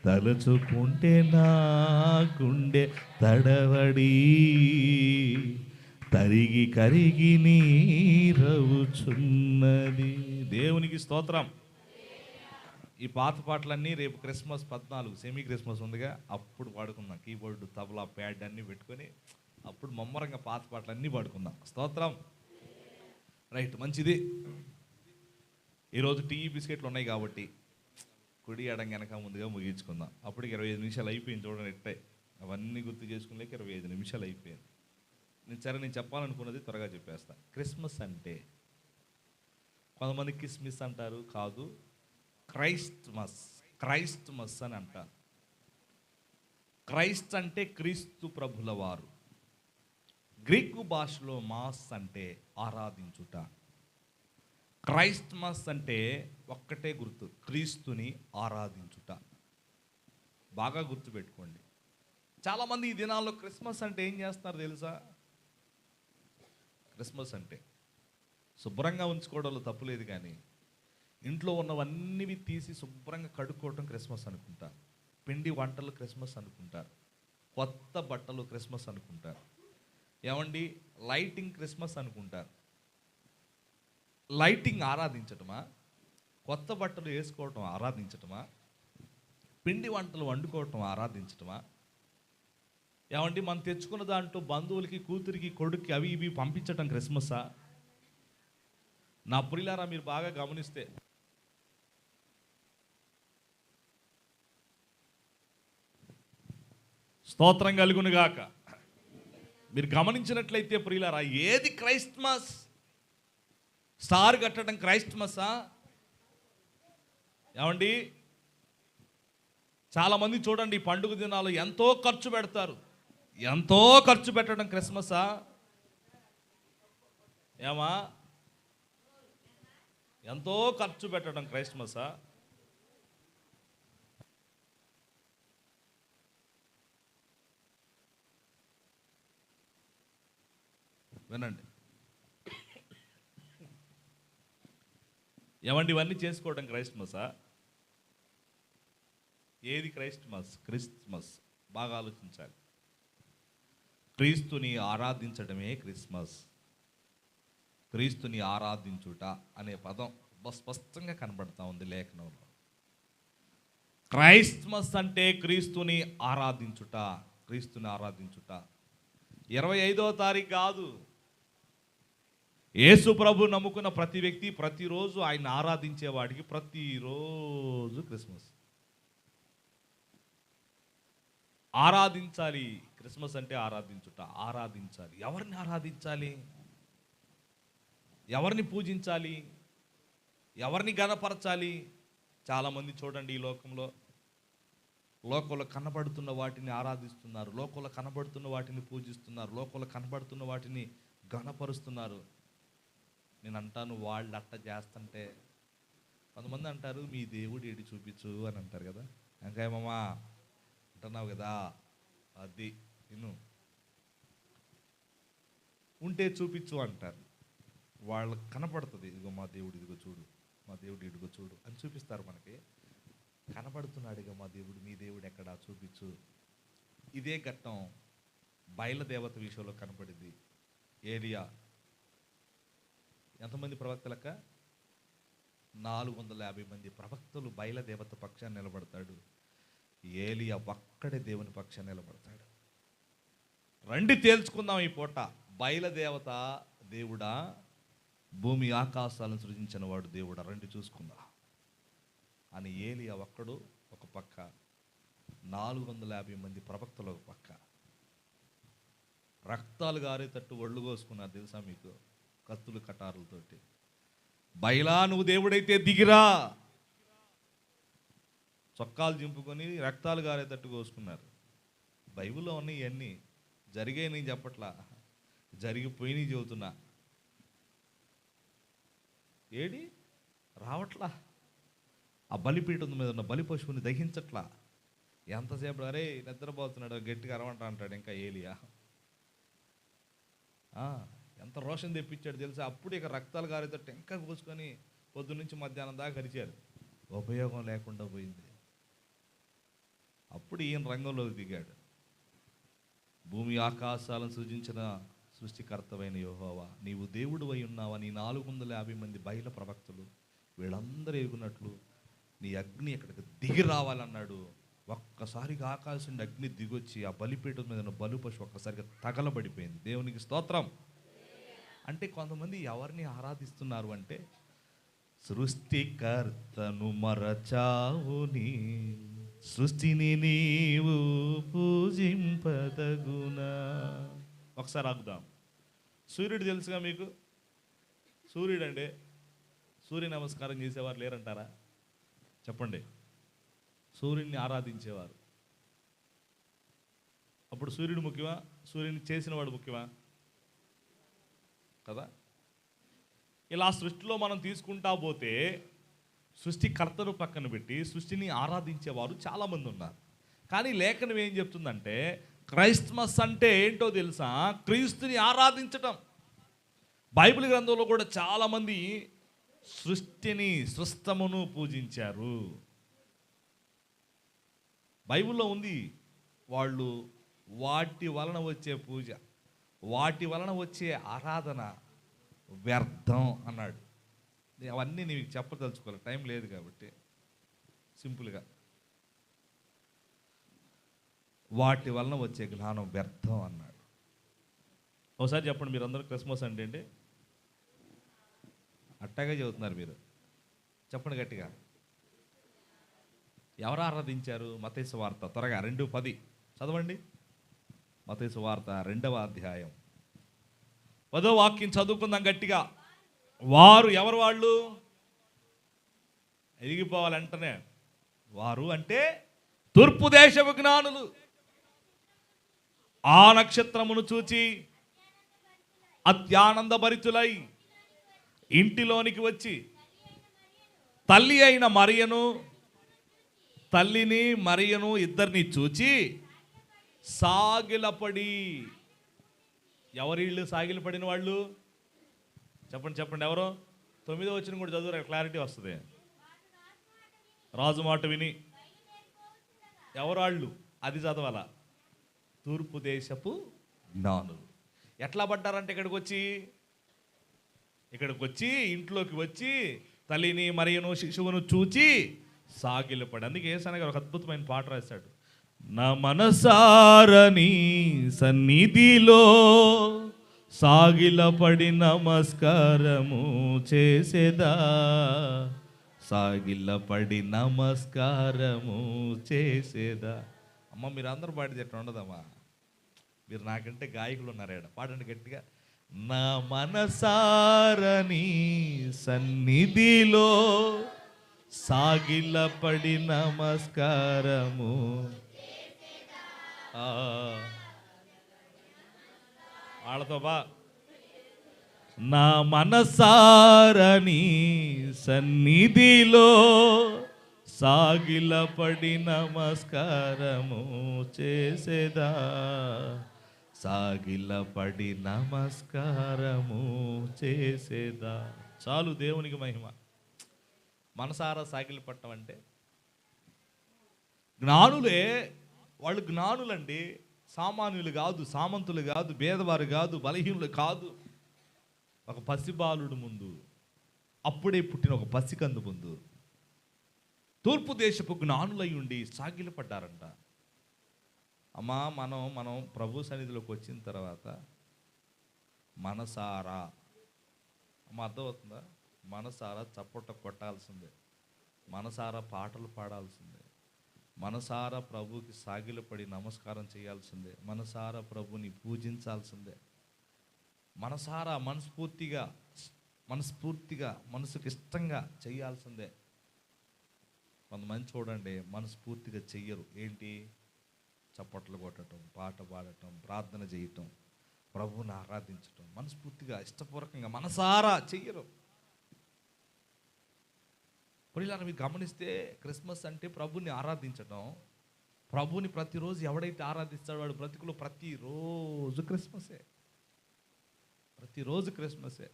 తలుచుకుంటే నా గుండె తడవడి తరిగి కరిగి నీరవుచున్నది. దేవునికి స్తోత్రం. ఈ పాత పాటలన్నీ రేపు క్రిస్మస్ 14 సెమీ క్రిస్మస్ ఉందిగా, అప్పుడు పాడుకుందాం. కీబోర్డు తబలా ప్యాడ్ అన్నీ పెట్టుకొని అప్పుడు మమ్మరంగా పాత పాటలన్నీ పాడుకుందాం. స్తోత్రం. రైట్, మంచిది. ఈరోజు టీ బిస్కెట్లు ఉన్నాయి కాబట్టి కుడి ఎడం వెనక ముందుగా ముగించుకుందాం. అప్పటికి 25 నిమిషాలు అయిపోయింది. చూడండి ఎట్టే అవన్నీ గుర్తు చేసుకునేకి 25 నిమిషాలు అయిపోయింది. నేను చెప్పాలనుకున్నది త్వరగా చెప్పేస్తా. క్రిస్మస్ అంటే కొంతమంది కిస్మిస్ అంటారు, కాదు క్రైస్ట్మస్ అని అంటారు. క్రైస్ట్ అంటే క్రీస్తు ప్రభుల వారు. గ్రీకు భాషలో మాస్ అంటే ఆరాధించుట. క్రైస్ట్మస్ అంటే ఒక్కటే గుర్తు, క్రీస్తుని ఆరాధించుట. బాగా గుర్తుపెట్టుకోండి. చాలామంది ఈ దినాల్లో క్రిస్మస్ అంటే ఏం చేస్తున్నారు తెలుసా? క్రిస్మస్ అంటే శుభ్రంగా ఉంచుకోవడంలో తప్పులేదు, కానీ ఇంట్లో ఉన్నవన్నీ తీసి శుభ్రంగా కడుక్కోవటం క్రిస్మస్ అనుకుంటారు. పిండి వంటలు క్రిస్మస్ అనుకుంటారు. కొత్త బట్టలు క్రిస్మస్ అనుకుంటారు. ఏమండి, లైటింగ్ క్రిస్మస్ అనుకుంటారు. లైటింగ్ ఆరాధించటమా? కొత్త బట్టలు వేసుకోవటం ఆరాధించటమా? పిండి వంటలు వండుకోవటం ఆరాధించటమా? ఏమండి, మనం తెచ్చుకున్న దాంట్లో బంధువులకి, కూతురికి, కొడుక్కి అవి ఇవి పంపించటం క్రిస్మస్సా? నా ప్రియులారా, మీరు బాగా గమనిస్తే స్తోత్రం కలుగునుగాక. మీరు గమనించినట్లయితే ప్రియులారా, ఏది క్రైస్ట్మస్? స్టార్ కట్టడం క్రైస్ట్మస్సా? ఏమండి, చాలామంది చూడండి ఈ పండుగ దినాలు ఎంతో ఖర్చు పెడతారు. ఎంతో ఖర్చు పెట్టడం క్రిస్మస్సా? ఏమా, ఎంతో ఖర్చు పెట్టడం క్రైస్ట్మస్సా? వినండి, ఏమండి, ఇవన్నీ చేసుకోవడం క్రైస్ట్మస్సా? ఏది క్రైస్ట్మస్? క్రిస్మస్. బాగా ఆలోచించాలి. క్రీస్తుని ఆరాధించడమే క్రిస్మస్. క్రీస్తుని ఆరాధించుట అనే పదం స్పష్టంగా కనబడతా ఉంది లేఖనంలో. క్రైస్ట్మస్ అంటే క్రీస్తుని ఆరాధించుట. క్రీస్తుని ఆరాధించుట 25వ తారీఖు కాదు. యేసు ప్రభు నమ్ముకున్న ప్రతి వ్యక్తి ప్రతిరోజు ఆయన ఆరాధించేవాడికి ప్రతిరోజు క్రిస్మస్. ఆరాధించాలి. క్రిస్మస్ అంటే ఆరాధించుట. ఆరాధించాలి. ఎవరిని ఆరాధించాలి? ఎవరిని పూజించాలి? ఎవరిని ఘనపరచాలి? చాలామంది చూడండి, ఈ లోకంలో కనబడుతున్న వాటిని ఆరాధిస్తున్నారు. లోకంలో కనబడుతున్న వాటిని పూజిస్తున్నారు. లోకంలో కనబడుతున్న వాటిని ఘనపరుస్తున్నారు. నేను అంటాను, వాళ్ళు అట్ట చేస్తుంటే కొంతమంది అంటారు, మీ దేవుడు ఏడి చూపించు అని అంటారు కదా. ఇంకా ఏమమ్మా అంటున్నావు కదా, అది విను, ఉంటే చూపించు అంటారు. వాళ్ళకి కనపడుతుంది, ఇదిగో మా దేవుడు, ఇదిగో చూడు, మా దేవుడు ఇదిగో చూడు అని చూపిస్తారు. మనకి కనపడుతున్నాడుగా మా దేవుడు, మీ దేవుడు ఎక్కడా చూపించు. ఇదే ఘట్టం బయలుదేవత విషయంలో కనపడింది. ఏలియా ఎంతమంది ప్రవక్తలక? 450 మంది ప్రవక్తలు బయలుదేవత పక్షాన్ని నిలబడతాడు. ఏలియా ఒక్కడే దేవుని పక్షాన్ని నిలబడతాడు. రండి తేల్చుకుందాం ఈ పూట, బయలుదేవత దేవుడా, భూమి ఆకాశాలను సృజించిన వాడు దేవుడా, రండి చూసుకుందాం అని ఏలియా ఒక్కడు ఒక పక్క, 450 మంది ప్రవక్తలు ఒక పక్క. రక్తాలు గారేటట్టు ఒళ్ళు కోసుకున్నారు తెలుసా మీకు, కత్తులు కటారులతోటి. బయలా నువ్వు దేవుడైతే దిగిరా, చొక్కాలు చింపుకొని రక్తాలు గారేటట్టు కోసుకున్నారు. బైబిల్లో ఉన్నాయి ఇవన్నీ. జరిగాయి నేను చెప్పట్లా, జరిగిపోయినాయి చెబుతున్నా. ఏడి రావట్లా, ఆ బలిపీఠం మీద ఉన్న బలి పశువుని దహించట్లా. ఎంతసేపు అరే నిద్రపోతున్నాడు, గట్టిగా అరవంట అంటాడు ఇంకా ఏలియా. ఎంత రోషన్ తెప్పించాడు తెలుసా. అప్పుడు ఇక రక్తాలు గారితో టెంక కోసుకొని పొద్దున్నుంచి మధ్యాహ్నం దాకా గడిచారు. ఉపయోగం లేకుండా పోయింది. అప్పుడు ఈయన రంగంలోకి దిగాడు. భూమి ఆకాశాలను సృజించిన సృష్టికర్తవైన యెహోవా, నీవు దేవుడు అయి ఉన్నావా, నీ 450 మంది బయల ప్రవక్తలు వీళ్ళందరూ ఎరుగునట్లు నీ అగ్ని ఇక్కడికి దిగి రావాలన్నాడు. ఒక్కసారిగా ఆకాశం నుండి అగ్ని దిగొచ్చి ఆ బలిపీఠం మీద ఉన్న బలు పశువు ఒక్కసారిగా తగలబడిపోయింది. దేవునికి స్తోత్రం. అంటే కొంతమంది ఎవరిని ఆరాధిస్తున్నారు అంటే, సృష్టికర్తను మరచావుని, సృష్టిని నీవు పూజింపదగునా. ఒకసారి ఆగుదాం. సూర్యుడు తెలుసుగా మీకు? సూర్యుడు అంటే సూర్య నమస్కారం చేసేవారు లేరంటారా? చెప్పండి. సూర్యుడిని ఆరాధించేవారు. అప్పుడు సూర్యుడు ముఖ్యమా, సూర్యుని చేసిన వాడు ముఖ్యమా? కదా. ఇలా సృష్టిలో మనం తీసుకుంటా పోతే సృష్టికర్తను పక్కన పెట్టి సృష్టిని ఆరాధించేవారు చాలామంది ఉన్నారు. కానీ లేఖనం ఏం చెప్తుందంటే, క్రైస్మస్ అంటే ఏంటో తెలుసా? క్రీస్తుని ఆరాధించటం. బైబిల్ గ్రంథంలో కూడా చాలామంది సృష్టమును పూజించారు. బైబిల్లో ఉంది, వాళ్ళు వాటి వలన వచ్చే పూజ, వాటి వలన వచ్చే ఆరాధన వ్యర్థం అన్నాడు. అవన్నీ నీకు చెప్పదలుచుకోవాలి, టైం లేదు కాబట్టి సింపుల్గా, వాటి వలన వచ్చే జ్ఞానం వ్యర్థం అన్నాడు. ఒకసారి చెప్పండి మీరు అందరూ, క్రిస్మస్ అంటే ఏంటి? అట్టాగే చెబుతున్నారు మీరు, చెప్పండి గట్టిగా. ఎవరు ఆరాధించారు? మత్తయి సువార్త త్వరగా 2:10 చదవండి. మత్తయి సువార్త 2వ అధ్యాయం 10వ వాక్యం చదువుకుందాం గట్టిగా. వారు ఎవరు? వాళ్ళు ఎదిగిపోవాలంటనే. వారు అంటే తూర్పు దేశపు జ్ఞానులు. ఆ నక్షత్రమును చూచి అత్యానందభరితులై ఇంటిలోనికి వచ్చి తల్లి అయిన మరియను, తల్లిని మరియను ఇద్దరిని చూచి సాగిలపడి. ఎవరిళ్ళు సాగిలపడిన వాళ్ళు? చెప్పండి చెప్పండి, ఎవరో? 9వ వచనం కూడా చదువు, క్లారిటీ వస్తుంది. రాజు మాట విని. ఎవరాళ్ళు? అది చదవాలా. తూర్పు దేశపు జ్ఞానులు. ఎట్లా పడ్డారంటే ఇక్కడికి వచ్చి ఇంట్లోకి వచ్చి తల్లిని మరియను శిశువును చూచి సాగిలపడి. అందుకే యేసయ్య గారు ఒక అద్భుతమైన పాట రాశాడు. నా మనసారని సన్నిధిలో సాగిలపడి నమస్కారము చేసేదా, సాగిలపడి నమస్కారము చేసేదా. అమ్మ మీరు అందరూ పాడితే ఎట్లా ఉండదమ్మా? మీరు నాకంటే గాయకులు ఉన్నారేడ, పాడండి గట్టిగా. నా మనసారని సన్నిధిలో సాగిలపడి నమస్కారము. వాళ్ళతో బా. నా మనసారని సన్నిధిలో సాగిలపడి నమస్కారము చేసేదా, సాగిలపడి నమస్కారము చేసేదా. చాలు, దేవునికి మహిమ. మనసారా సాగిలపడటం అంటే జ్ఞానులే. వాళ్ళు జ్ఞానులండి, సామాన్యులు కాదు, సామంతులు కాదు, భేదవారు కాదు, బలహీనులు కాదు. ఒక పసిబాలుడు ముందు, అప్పుడే పుట్టిన ఒక పసికందు ముందు తూర్పు దేశపు జ్ఞానులై ఉండి సాగిలపడ్డారంట. అమ్మా మనం ప్రభు సన్నిధిలోకి వచ్చిన తర్వాత మనసారా, అమ్మ అర్థమవుతుందా? మనసారా చప్పట కొట్టాల్సిందే, మనసారా పాటలు పాడాల్సిందే, మనసారా ప్రభుకి సాగిలపడి నమస్కారం చేయాల్సిందే, మనసారా ప్రభుని పూజించాల్సిందే, మనసారా మనస్ఫూర్తిగా మనసుకి ఇష్టంగా చేయాల్సిందే. కొంతమంది చూడండి మనస్ఫూర్తిగా చెయ్యరు. ఏంటి? చప్పట్లు కొట్టడం, పాట పాడటం, ప్రార్థన చేయటం, ప్రభువుని ఆరాధించటం మనస్ఫూర్తిగా ఇష్టపూర్వకంగా మనసారా చెయ్యరు. ఇప్పుడు ఇలా మీరు గమనిస్తే క్రిస్మస్ అంటే ప్రభుని ఆరాధించటం. ప్రభుని ప్రతిరోజు ఎవడైతే ఆరాధిస్తాడో వాడు బ్రతుకులో ప్రతిరోజు క్రిస్మసే. ప్రతిరోజు క్రిస్మసే.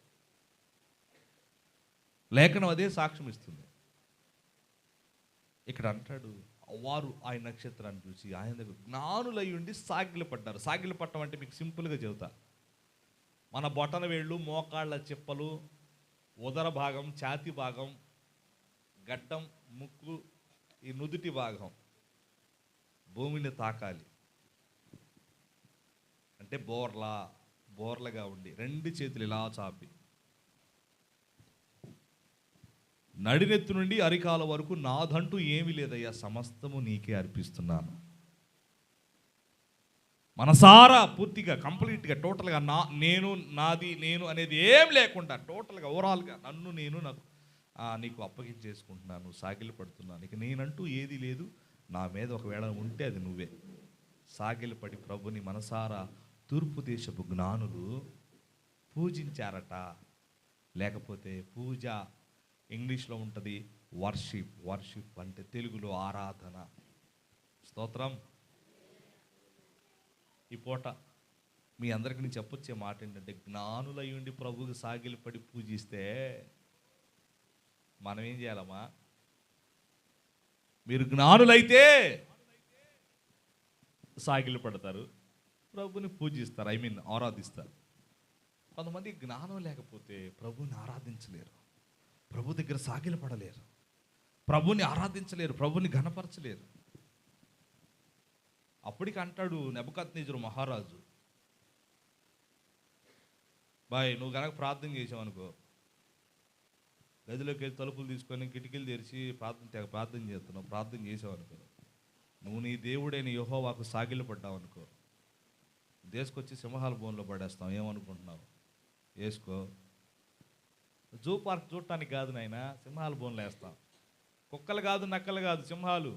లేఖనం అదే సాక్ష్యం ఇస్తుంది. ఇక్కడ అంటాడు, వారు ఆయన నక్షత్రాన్ని చూసి ఆయన దగ్గర జ్ఞానులై ఉండి సాగిలపడ్డారు. సాగిలపట్టం అంటే మీకు సింపుల్గా చెబుతా. మన బొటన వేళ్ళు, మోకాళ్ళ చిప్పలు, ఉదర భాగం, ఛాతి భాగం, గడ్డం, ముక్కు, ఈ నుదుటి భాగం భూమిని తాకాలి అంటే బోర్లగా ఉండి 2 చేతులు ఇలా చాపి నడినెత్తు నుండి అరికాల వరకు నాదంటూ ఏమీ లేదయ్యా, సమస్తము నీకే అర్పిస్తున్నాను. మనసారా పూర్తిగా కంప్లీట్గా టోటల్గా నేను నాది నేను అనేది ఏం లేకుండా టోటల్గా ఓవరాల్గా నన్ను నేను నీకు అప్పగించేసుకుంటున్నాను, సాగిలి పడుతున్నాను. ఇక నేనంటూ ఏది లేదు, నా మీద ఒకవేళ ఉంటే అది నువ్వే. సాగిలిపడి ప్రభుని మనసారా తూర్పు దేశపు జ్ఞానులు పూజించారట. లేకపోతే పూజ ఇంగ్లీష్లో ఉంటుంది వర్షిప్ అంటే తెలుగులో ఆరాధన. స్తోత్రం. ఈ పూట మీ అందరికీ నేను చెప్పొచ్చే మాట ఏంటంటే, జ్ఞానులై ఉండి ప్రభువుకి సాగిలిపడి పూజిస్తే మనం ఏం చేయాలమ్మా? మీరు జ్ఞానులైతే సాగిలి పడతారు, ప్రభుని పూజిస్తారు, ఆరాధిస్తారు. కొంతమంది జ్ఞానం లేకపోతే ప్రభుని ఆరాధించలేరు, ప్రభు దగ్గర సాగిలి పడలేరు, ప్రభుని ఆరాధించలేరు, ప్రభుని ఘనపరచలేరు. అప్పటికి అంటాడు నెబుకద్నెజరు మహారాజు, బాయ్ నువ్వు కనుక ప్రార్థన చేసావు అనుకో, గదిలోకి వెళ్ళి తలుపులు తీసుకొని కిటికీలు తెరిచి ప్రార్థన చేస్తున్నావు, ప్రార్థన చేసావు అనుకో, నువ్వు నీ దేవుడైన యెహోవాకు సాగిలి పడ్డావు అనుకో, దేశకొచ్చి సింహాల బోన్లో పడేస్తాం. ఏమనుకుంటున్నావు? వేసుకో. జూ పార్క్ చూడటానికి కాదు నాయన, సింహాల బోన్లు వేస్తాం. కుక్కలు కాదు, నక్కలు కాదు, సింహాలు.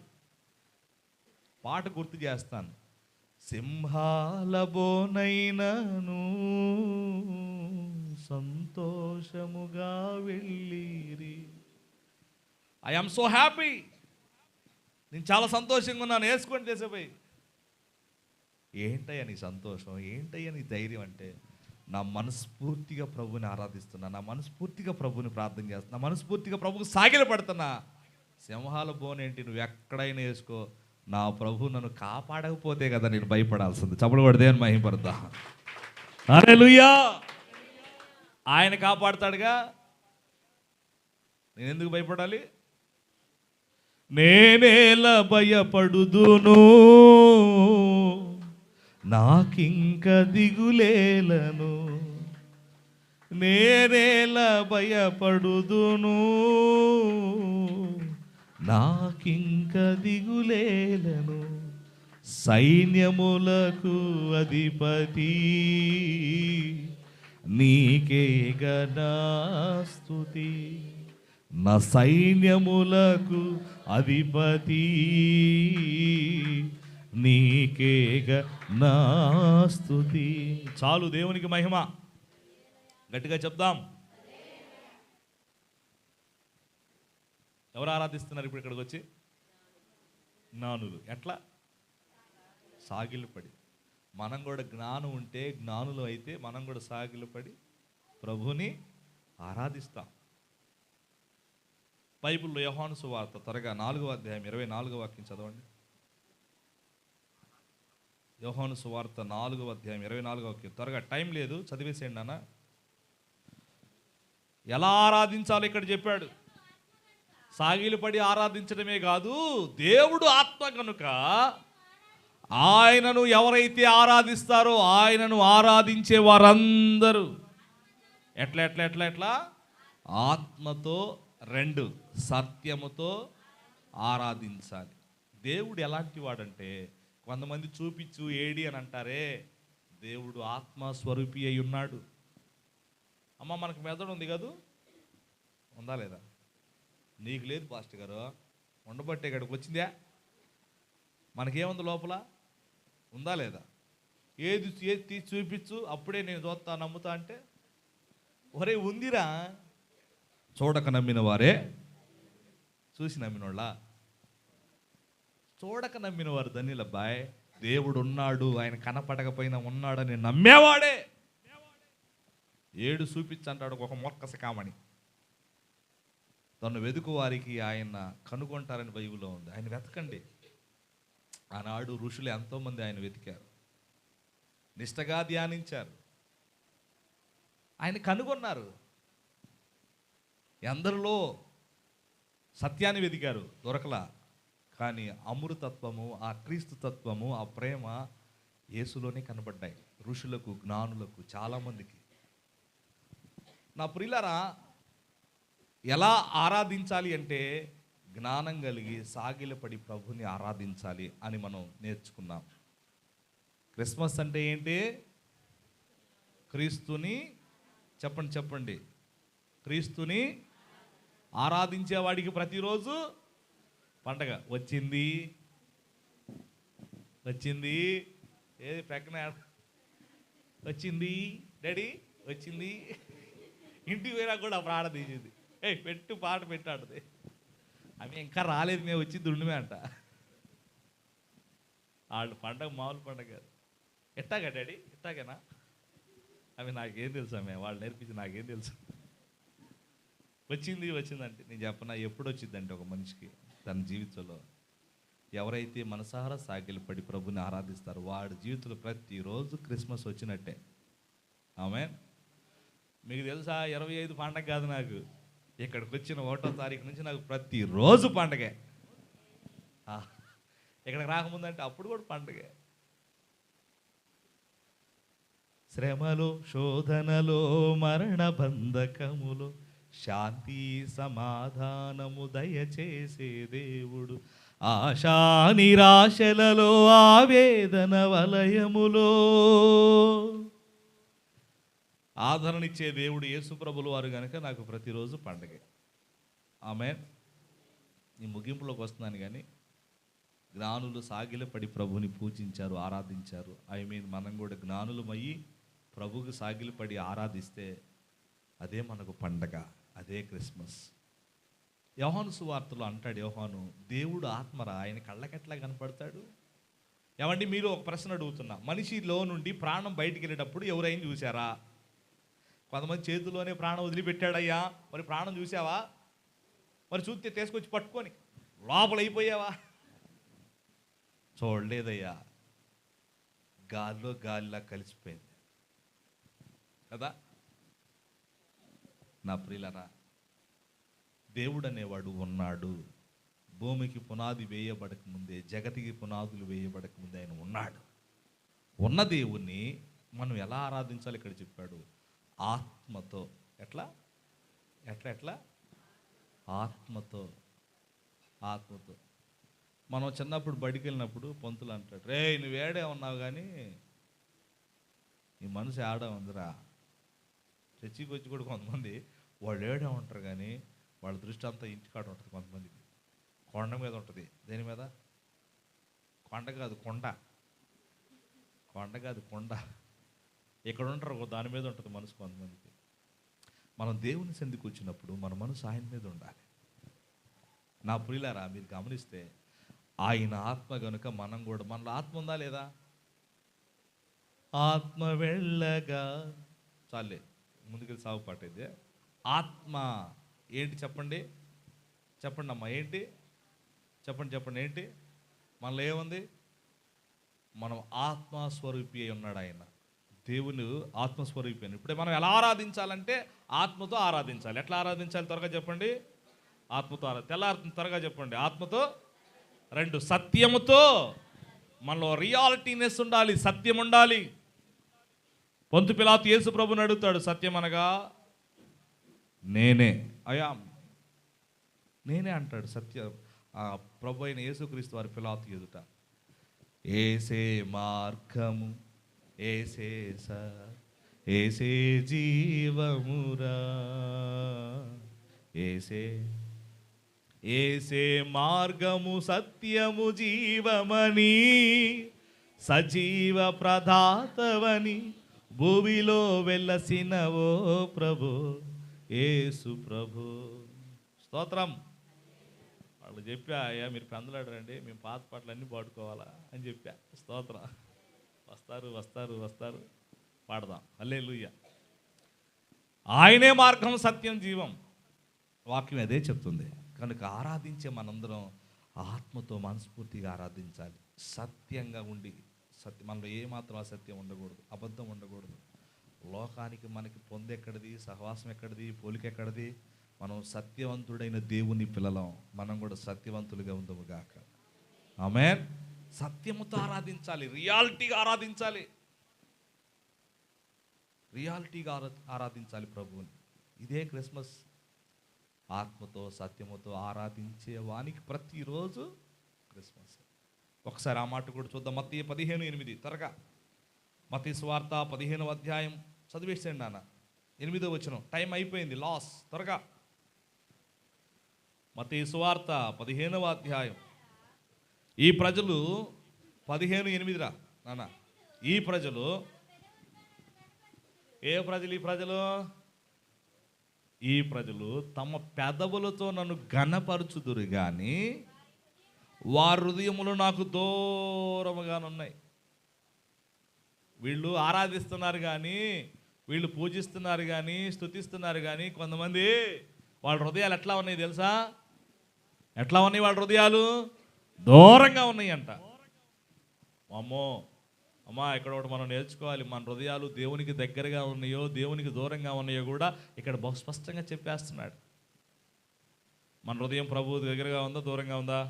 పాట గుర్తు చేస్తాను. సింహాల బోనైనను సంతోషముగా వెళ్ళిరి. I am so happy. నేను చాలా సంతోషంగా ఉన్నాను. వేసుకొని చేసేపోయి. ఏంటయ్యా నీ సంతోషం, ఏంటయ్యా నీ ధైర్యం అంటే, నా మనస్ఫూర్తిగా ప్రభుని ఆరాధిస్తున్నా, నా మనస్ఫూర్తిగా ప్రభుని ప్రార్థన చేస్తున్నా, మనస్ఫూర్తిగా ప్రభుకు సాగిల పడుతున్నా. సింహాల బోనేంటి, నువ్వు ఎక్కడైనా వేసుకో, నా ప్రభు నన్ను కాపాడకపోతే కదా నేను భయపడాల్సింది. చప్పుడు పడితే అని మహిమపడతా. హల్లెలూయా. ఆయన కాపాడుతాడుగా, నేను ఎందుకు భయపడాలి? నేనేలా భయపడుదును, నాకింక దిగులేలను. నేనేలా భయపడుదును, నాకింక దిగులేలను. సైన్యములకు అధిపతి నీకే గదా స్తుతి. నా సైన్యములకు అధిపతి నీకే గదా స్తుతి. చాలు, దేవునికి మహిమ. గట్టిగా చెప్దాం. ఎవరు ఆరాధిస్తున్నారు ఇప్పుడు ఇక్కడికి వచ్చి? జ్ఞానులు. ఎట్లా? సాగిలపడి. మనం కూడా జ్ఞానం ఉంటే, జ్ఞానులు అయితే మనం కూడా సాగిలపడి ప్రభుని ఆరాధిస్తాం. బైబిల్లో యోహాను సువార్త త్వరగా 4వ అధ్యాయం 24వ వాక్యం చదవండి. యోహాను సువార్త 4వ అధ్యాయం 24వ వాక్యం. త్వరగా, టైం లేదు, చదివేసేయండి అన్న. ఎలా ఆరాధించాలో ఇక్కడ చెప్పాడు. సాగిలిపడి ఆరాధించడమే కాదు, దేవుడు ఆత్మ కనుక ఆయనను ఎవరైతే ఆరాధిస్తారో ఆయనను ఆరాధించే వారందరూ ఎట్లా ఎట్లా ఎట్లా ఎట్లా ఆత్మతో 2 సత్యముతో ఆరాధించాలి. దేవుడు ఎలాంటి వాడంటే, కొంతమంది చూపించు ఏడి అని అంటారే, దేవుడు ఆత్మస్వరూపి అయి ఉన్నాడు. అమ్మ మనకు మెదడు ఉంది కదూ, ఉందా లేదా? నీకు లేదు పాస్టర్ గారు, ఉండబట్టే ఇక్కడికి వచ్చిందా? మనకేముంది లోపల, ఉందా లేదా? ఏది తీసి చూపించు, అప్పుడే నేను చూస్తా నమ్ముతా అంటే, ఒరే ఉందిరా. చూడక నమ్మిన వారే చూసి నమ్మినోళ్ళ? చూడక నమ్మిన వారు ధన్యులబ్బాయ్. దేవుడు ఉన్నాడు, ఆయన కనపడకపోయినా ఉన్నాడని నమ్మేవాడే ఏడు చూపించంటాడు ఒక మొక్కస కామని. తను వెతుకు వారికి ఆయన కనుగొంటారని బైబిల్లో ఉంది. ఆయన వెతకండి. ఆనాడు ఋషులు ఎంతోమంది ఆయన వెతికారు, నిష్టగా ధ్యానించారు, ఆయన కనుగొన్నారు. ఎందరిలో సత్యాన్ని వెతికారు, దొరకలా. కానీ అమృతత్వము, ఆ క్రీస్తు తత్వము, ఆ ప్రేమ యేసులోనే కనబడ్డాయి ఋషులకు, జ్ఞానులకు, చాలామందికి. నా ప్రియులారా, ఎలా ఆరాధించాలి అంటే జ్ఞానం కలిగి సాగిలపడి ప్రభుని ఆరాధించాలి అని మనం నేర్చుకున్నాం. క్రిస్మస్ అంటే ఏంటి? క్రీస్తుని చెప్పండి క్రీస్తుని ఆరాధించేవాడికి ప్రతిరోజు పండగ. వచ్చింది ఏది ప్రజ్ఞ వచ్చింది, డాడీ వచ్చింది. ఇంటికి పోయినా కూడా ప్రాణం తీసింది. పెట్టు పాట పెట్టాడుది. ఆమె ఇంకా రాలేదు, మేము వచ్చి దుండుమే అంట. వాళ్ళు పండగ మామూలు పండగ కాదు. ఎట్టాగా డాడీ, ఎట్టాగేనా? అవి నాకేం తెలుసు, ఆమె వాళ్ళు నేర్పించి నాకేం తెలుసు. వచ్చిందంటే నేను చెప్పనా, ఎప్పుడు వచ్చిందంటే ఒక మనిషికి తన జీవితంలో ఎవరైతే మనసారా సాగిలపడి ప్రభుని ఆరాధిస్తారో వాడి జీవితంలో ప్రతిరోజు క్రిస్మస్ వచ్చినట్టే. ఆమేన్. మీకు తెలుసా, 25 పండగ కాదు నాకు. ఇక్కడికి వచ్చిన 1వ తారీఖు నుంచి నాకు ప్రతిరోజు పండగే. ఇక్కడికి రాకముందంటే అప్పుడు కూడా పండగే. శ్రమలో, శోధనలో, మరణ బంధకములో శాంతి సమాధానము దయచేసే దేవుడు. ఆశా నిరాశలలో, ఆవేదన వలయములో ఆదరణిచ్చే దేవుడు యేసు ప్రభులు వారు కనుక నాకు ప్రతిరోజు పండగే. ఆమేన్. ఈ ముగింపులోకి వస్తున్నాను కానీ, జ్ఞానులు సాగిలపడి ప్రభుని పూజించారు, ఆరాధించారు. మనం కూడా జ్ఞానులమయ్యి ప్రభుకి సాగిలపడి ఆరాధిస్తే అదే మనకు పండగ, అదే క్రిస్మస్. యోహాను సువార్తలో అంటాడు యోహాను, దేవుడు ఆత్మరా, ఆయన కళ్ళకెట్లా కనపడతాడు? ఏమండి, మీరు ఒక ప్రశ్న అడుగుతున్నా, మనిషిలో నుండి ప్రాణం బయటికి వెళ్ళేటప్పుడు ఎవరైనా చూసారా? కొంతమంది చేతిలోనే ప్రాణం వదిలిపెట్టాడయ్యా, మరి ప్రాణం చూసావా? మరి చూస్తే తీసుకొచ్చి పట్టుకొని లోపల అయిపోయావా? చూడలేదయ్యా, గాలిలా కలిసిపోయింది కదా. నా ప్రియులరా, దేవుడు అనేవాడు ఉన్నాడు. భూమికి పునాది వేయబడక ముందే, జగతికి పునాదులు వేయబడక ముందే ఆయన ఉన్నాడు. ఉన్న దేవుణ్ణి మనం ఎలా ఆరాధించాలి ఇక్కడ చెప్పాడు. ఆత్మతో. ఎట్లా ఆత్మతో. మనం చిన్నప్పుడు బడికి వెళ్ళినప్పుడు పంతులు అంటాడు, రే నువ్వు ఏడే ఉన్నావు కానీ నీ మనసు ఆడే ఉందిరా. చర్చికి వచ్చి కూడా కొంతమంది వాళ్ళు ఏడే ఉంటారు కానీ వాళ్ళ దృష్టి అంతా ఇంటికాడ ఉంటుంది. కొంతమందికి కొండ మీద ఉంటుంది. దేని మీద? కొండ కాదు కొండ. ఇక్కడ ఉంటారు, దాని మీద ఉంటుంది మనసు కొంతమందికి. మనం దేవుని సంధికి వచ్చినప్పుడు మన మనసు ఆయన మీద ఉండాలి. నా ప్రియులారా, మీరు గమనిస్తే ఆయన ఆత్మ కనుక మనం కూడా, మనలో ఆత్మ ఉందా లేదా? ఆత్మ వెళ్ళగా చాలే, ముందుకెళ్ళి సాగు పాట అయితే. ఆత్మ ఏంటి చెప్పండి అమ్మా, ఏంటి చెప్పండి ఏంటి? మనలో ఏముంది? మనం ఆత్మస్వరూపి అయి ఉన్నాడు ఆయన. దేవుని ఆత్మస్వరూపి అని. ఇప్పుడు మనం ఎలా ఆరాధించాలంటే ఆత్మతో ఆరాధించాలి. ఎట్లా ఆరాధించాలి త్వరగా చెప్పండి? ఆత్మతో తెల్లారుతుంది, త్వరగా చెప్పండి. ఆత్మతో. 2 సత్యముతో. మనలో రియాలిటీనెస్ ఉండాలి, సత్యం ఉండాలి. పొంతు పిలాతు యేసు ప్రభుని అడుగుతాడు, సత్యం అనగా నేనే నేనే అంటాడు. సత్యం ప్రభు అయిన యేసుక్రీస్తు వారి పిలాతు ఎదుట, ఏసే మార్గము, ఏసే జీవమురా, ఏసే మార్గము, సత్యము, జీవమని, సజీవ ప్రదాతవని భూమిలో వెల్లసినవో ప్రభు యేసు ప్రభు. స్తోత్రం. వాళ్ళు చెప్పా, అయ్యా మీరు పెందలాడరండి, మేము పాత పాటలు అన్నీ పాడుకోవాలా అని చెప్పా. స్తోత్రం. వస్తారు పాడదాం. హల్లెలూయా. ఆయనే మార్గం, సత్యం, జీవం. వాక్యం అదే చెప్తుంది. కనుక ఆరాధించే మనందరం ఆత్మతో మనస్ఫూర్తిగా ఆరాధించాలి. సత్యంగా ఉండి, మనలో ఏమాత్రం అసత్యం ఉండకూడదు, అబద్ధం ఉండకూడదు. లోకానికి మనకి పొందెక్కడిది, సహవాసం ఎక్కడిది, పోలిక ఎక్కడిది? మనం సత్యవంతుడైన దేవుని పిల్లలం. మనం కూడా సత్యవంతులుగా ఉందము గాక. ఆమేన్. సత్యముతో ఆరాధించాలి, రియాలిటీగా ఆరాధించాలి, రియాలిటీగా ఆరాధించాలి ప్రభువుని. ఇదే క్రిస్మస్. ఆత్మతో సత్యముతో ఆరాధించే వానికి ప్రతిరోజు క్రిస్మస్. ఒకసారి ఆ మాట కూడా చూద్దాం. మత్తయి 15:8 త్వరగా. మత్తయి సువార్త 15వ అధ్యాయం చదివేసేయండి నాన్న. 8వ వచనం. టైం అయిపోయింది, లాస్. త్వరగా. మత్తయి సువార్త 15వ అధ్యాయం. ఈ ప్రజలు 15:8 రా నాన్న. ఈ ప్రజలు, ఏ ప్రజలు? ఈ ప్రజలు తమ పెదవులతో నన్ను ఘనపరచుదురు కానీ వారి హృదయములు నాకు దూరముగానున్నాయి. వీళ్ళు ఆరాధిస్తున్నారు కానీ, వీళ్ళు పూజిస్తున్నారు కానీ, స్తుతిస్తున్నారు కానీ, కొంతమంది వాళ్ళ హృదయాలు ఎట్లా ఉన్నాయి తెలుసా? ఎట్లా ఉన్నాయి వాళ్ళ హృదయాలు? దూరంగా ఉన్నాయి అంట. అమ్మా, ఇక్కడ ఒకటి మనం నేర్చుకోవాలి. మన హృదయాలు దేవునికి దగ్గరగా ఉన్నాయో, దేవునికి దూరంగా ఉన్నాయో కూడా ఇక్కడ బహు స్పష్టంగా చెప్పేస్తున్నాడు. మన హృదయం ప్రభువుకి దగ్గరగా ఉందా, దూరంగా ఉందా?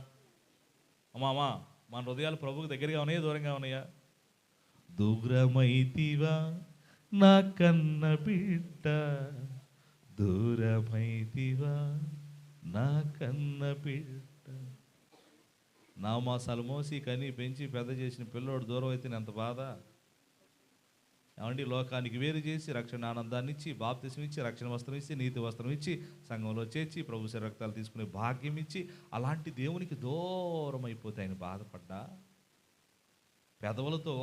అమ్మా, మన హృదయాలు ప్రభువుకి దగ్గరగా ఉన్నాయా, దూరంగా ఉన్నాయా? దూరమైతివా నా కన్న బిడ్డ, దూరమైతివా నా కన్న బిడ్డ. నామాసాలు మోసి కని పెంచి పెద్ద చేసిన పిల్లోడు దూరం అయితే ఎంత బాధ. ఏమండి, లోకానికి వేరు చేసి రక్షణ ఆనందాన్ని ఇచ్చి, బాప్తిసం ఇచ్చి, రక్షణ వస్త్రం ఇచ్చి, నీతి వస్త్రం ఇచ్చి, సంఘంలో చేర్చి, ప్రభు రక్తాలు తీసుకునే భాగ్యం ఇచ్చి, అలాంటి దేవునికి దూరం అయిపోతే ఆయన బాధపడ్డా? పెదవులతో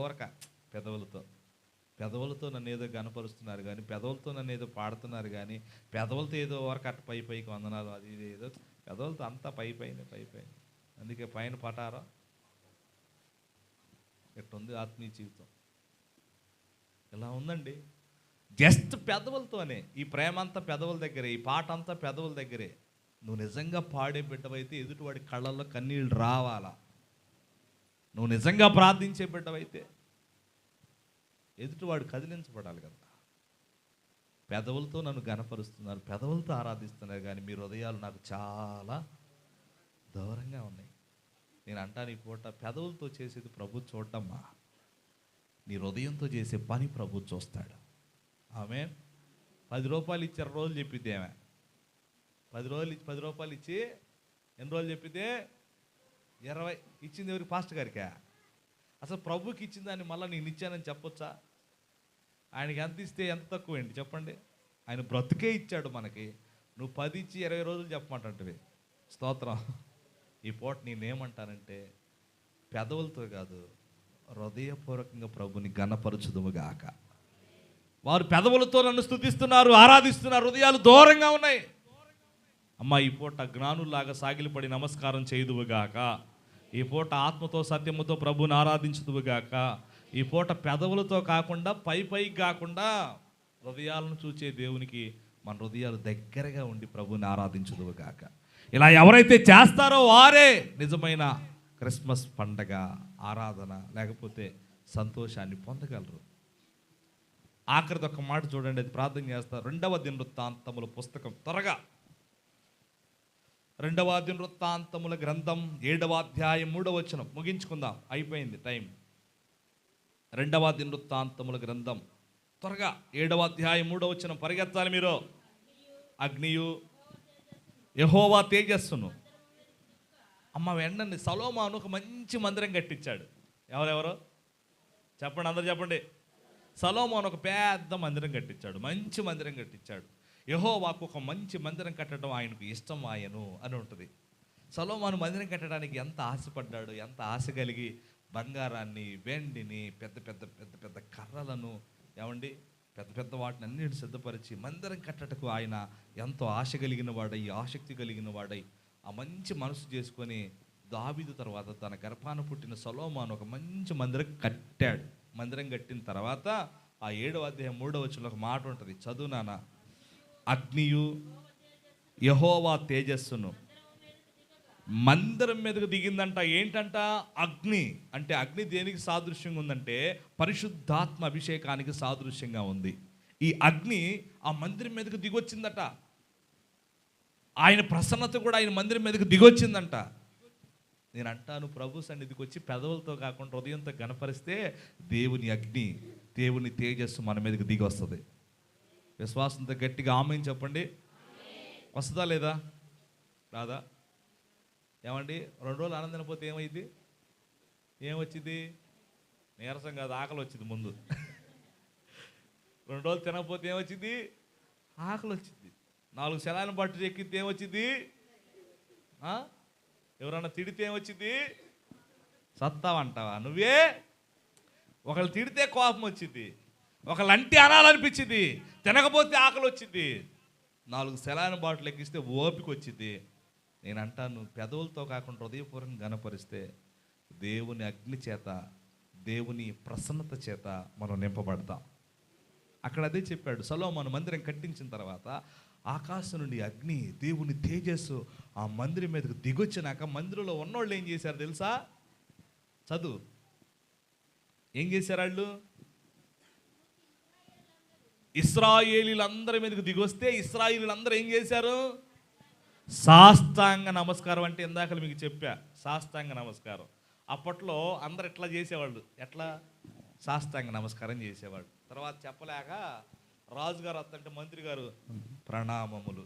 పెదవులతో నన్ను ఏదో గనపరుస్తున్నారు కానీ, పెదవులతో నన్ను ఏదో పాడుతున్నారు కానీ, పెదవులతో ఏదో వరకు అట్ట పైకి వందనాలు, అది ఏదో పెదవులతో అంతా పై పైన. అందుకే పైన పటారా ఎట్టుంది ఆత్మీయ జీవితం. ఇలా ఉందండి. జస్ట్ పెదవులతోనే. ఈ ప్రేమ అంతా పెదవుల దగ్గరే, ఈ పాట అంతా పెదవుల దగ్గరే. నువ్వు నిజంగా పాడే బిడ్డవైతే ఎదుటివాడి కళ్ళల్లో కన్నీళ్ళు రావాలా. నువ్వు నిజంగా ప్రార్థించే బిడ్డవైతే ఎదుటివాడు కదిలించబడాలి కదా. పెదవులతో నన్ను గనపరుస్తున్నారు, పెదవులతో ఆరాధిస్తున్నారు కానీ మీ హృదయాలు నాకు చాలా దూరంగా ఉన్నాయి. నేను అంటాను ఈ పూట, పెదవులతో చేసేది ప్రభు చూడమ్మా, నీ హృదయంతో చేసే పని ప్రభు చూస్తాడు. ఆమేన్. 10 రూపాయలు ఇచ్చి 2 రోజులు చెప్పిద్ది ఆమె. 10 రూపాయలు ఇచ్చి ఎన్ని రోజులు చెప్పితే 20 ఇచ్చింది. ఎవరికి? పాస్టర్ గారికా? అసలు ప్రభుకి ఇచ్చిన దాన్ని మళ్ళీ నేను ఇచ్చానని చెప్పొచ్చా? ఆయనకి ఎంత ఇస్తే ఎంత తక్కువ ఏంటి చెప్పండి? ఆయన బ్రతుకే ఇచ్చాడు మనకి. నువ్వు 10 ఇచ్చి 20 రోజులు చెప్పమంటే స్తోత్రం. ఈ పూట నేనేమంటానంటే, పెదవులతో కాదు, హృదయపూర్వకంగా ప్రభుని ఘనపరచుదుముగాక. వారు పెదవులతో నన్ను స్తుతిస్తున్నారు, ఆరాధిస్తున్నారు, హృదయాలు దూరంగా ఉన్నాయి. అమ్మ, ఈ పూట జ్ఞానుల్లాగా సాగిలిపడి నమస్కారం చేయుదువుగాక. ఈ పూట ఆత్మతో సత్యముతో ప్రభుని ఆరాధించుదువుగాక. ఈ పూట పెదవులతో కాకుండా, పైకి కాకుండా, హృదయాలను చూచే దేవునికి మన హృదయాలు దగ్గరగా ఉండి ప్రభుని ఆరాధించుదువుగాక. ఇలా ఎవరైతే చేస్తారో వారే నిజమైన క్రిస్మస్ పండగ, ఆరాధన లేకపోతే సంతోషాన్ని పొందగలరు. ఆఖరిది ఒక మాట చూడండి, అది ప్రార్థన చేస్తారు. 2వ దినవృత్తాంతముల పుస్తకం. త్వరగా 2వ దినవృత్తాంతముల గ్రంథం 7వ అధ్యాయం 3వ వచనం. ముగించుకుందాం, అయిపోయింది టైం. 2వ దినవృత్తాంతముల గ్రంథం త్వరగా 7వ అధ్యాయం 3వ వచనం. పరిగెత్తాలి మీరు. అగ్నియు యెహోవా తేజస్సును. అమ్మ వెంటనే సొలొమోను ఒక మంచి మందిరం కట్టించాడు. ఎవరెవరు చెప్పండి, అందరు చెప్పండి. సొలొమోను ఒక పెద్ద మందిరం కట్టించాడు, మంచి మందిరం కట్టించాడు. యెహోవాకు ఒక మంచి మందిరం కట్టడం ఆయనకు ఇష్టం ఆయను అని ఉంటుంది. సొలొమోను మందిరం కట్టడానికి ఎంత ఆశపడ్డాడు, ఎంత ఆశ కలిగి బంగారాన్ని, వెండిని, పెద్ద పెద్ద పెద్ద పెద్ద కర్రలను, ఏమండి పెద్ద పెద్ద వాటిని అన్నిటిని సిద్ధపరిచి మందిరం కట్టటకు ఆయన ఎంతో ఆశ కలిగిన వాడై, ఆసక్తి కలిగిన వాడై, ఆ మంచి మనసు చేసుకొని దావీదు తర్వాత తన గర్భాన పుట్టిన సొలొమోను ఒక మంచి మందిరం కట్టాడు. మందిరం కట్టిన తర్వాత ఆ 7వ అధ్యాయం 3వ వచనంలో ఒక మాట ఉంటుంది, చదువు నాన్న. అగ్నియు యెహోవా తేజస్సును మందిరం మీదకు దిగిందంట. ఏంటంట? అగ్ని. అంటే అగ్ని దేనికి సాదృశ్యంగా ఉందంటే పరిశుద్ధాత్మ అభిషేకానికి సాదృశ్యంగా ఉంది. ఈ అగ్ని ఆ మందిరం మీదకు దిగొచ్చిందట. ఆయన ప్రసన్నత కూడా ఆయన మందిరం మీదకు దిగొచ్చిందంట. నేను అంటాను, ప్రభు సన్నిధికి వచ్చి పెదవులతో కాకుండా హృదయంతో గణపరిస్తే దేవుని అగ్ని, దేవుని తేజస్సు మన మీదకి దిగి వస్తుంది. విశ్వాసంతో గట్టిగా ఆమేన్ చెప్పండి. వస్తుందా లేదా? రాదా? ఏమండి, 2 రోజులు ఆనందం పోతే ఏమైంది? ఏమొచ్చింది? నీరసం కాదు, ఆకలి వచ్చింది ముందు. 2 రోజులు తినకపోతే ఏమొచ్చింది? ఆకలి వచ్చింది. 4 శలాలను పట్టు ఎక్కితే ఏమొచ్చింది? ఎవరన్నా తిడితే ఏమొచ్చింది? సత్తావంటావా నువ్వే? ఒకళ్ళు తిడితే కోపం వచ్చింది, ఒకళ్ళు అంటే అనాలనిపించింది, తినకపోతే ఆకలి వచ్చింది, 4 శలాలను బాటిల్ ఎక్కిస్తే ఓపిక వచ్చింది. నేను అంటాను, పెదవులతో కాకుండా హృదయపూర్వకంగా గణపరిస్తే దేవుని అగ్ని చేత, దేవుని ప్రసన్నత చేత మనం నింపబడతాం. అక్కడ అదే చెప్పాడు. సొలొమోను మందిరం కట్టించిన తర్వాత ఆకాశం నుండి అగ్ని, దేవుని తేజస్సు ఆ మందిరం మీదకు దిగొచ్చినాక మందిరంలో ఉన్నోళ్ళు ఏం చేశారు తెలుసా? చదువు. ఏం చేశారు వాళ్ళు? ఇశ్రాయేలీలందరి మీదకు దిగొస్తే ఇశ్రాయేలీలందరూ ఏం చేశారు? సాష్టాంగ నమస్కారం. అంటే ఇందాక మీకు చెప్పా, సాష్టాంగ నమస్కారం. అప్పట్లో అందరు ఎట్లా చేసేవాళ్ళు? ఎట్లా? సాష్టాంగ నమస్కారం చేసేవాళ్ళు. తర్వాత చెప్పలేక రాజుగారు వస్తుంటే మంత్రి గారు ప్రణామములు,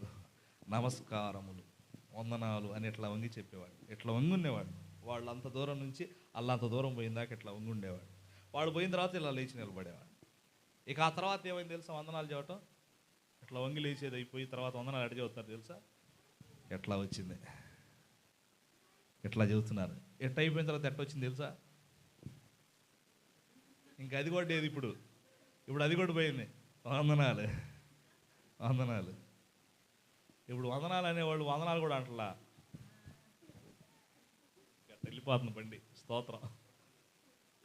నమస్కారములు, వందనాలు అని ఇట్లా వంగి చెప్పేవాడు. ఇట్లా వంగి ఉండేవాడు. వాళ్ళు అంత దూరం నుంచి అల్లంత దూరం పోయిందాక ఇట్లా వంగి ఉండేవాడు. వాడు పోయిన తర్వాత ఇలా లేచి నిలబడేవాడు. ఇక ఆ తర్వాత ఏమైంది తెలుసా? వందనాలు చెప్పటం ఇట్లా వంగి లేచేది అయిపోయి తర్వాత వందనాలు ఎట్లా చెబుతారు తెలుసా? ఎట్లా వచ్చింది? ఎట్లా చెబుతున్నారు. ఎట్లా అయిపోయిన తర్వాత ఎట్లా వచ్చింది తెలుసా? ఇంకా అది కూడా లేదు. ఇప్పుడు అది కూడా పోయింది. వందనాలు, వందనాలు. ఇప్పుడు వందనాలు అనేవాళ్ళు వందనాలు కూడా అంటలా. వెళ్ళిపోతుంది బండి. స్తోత్రం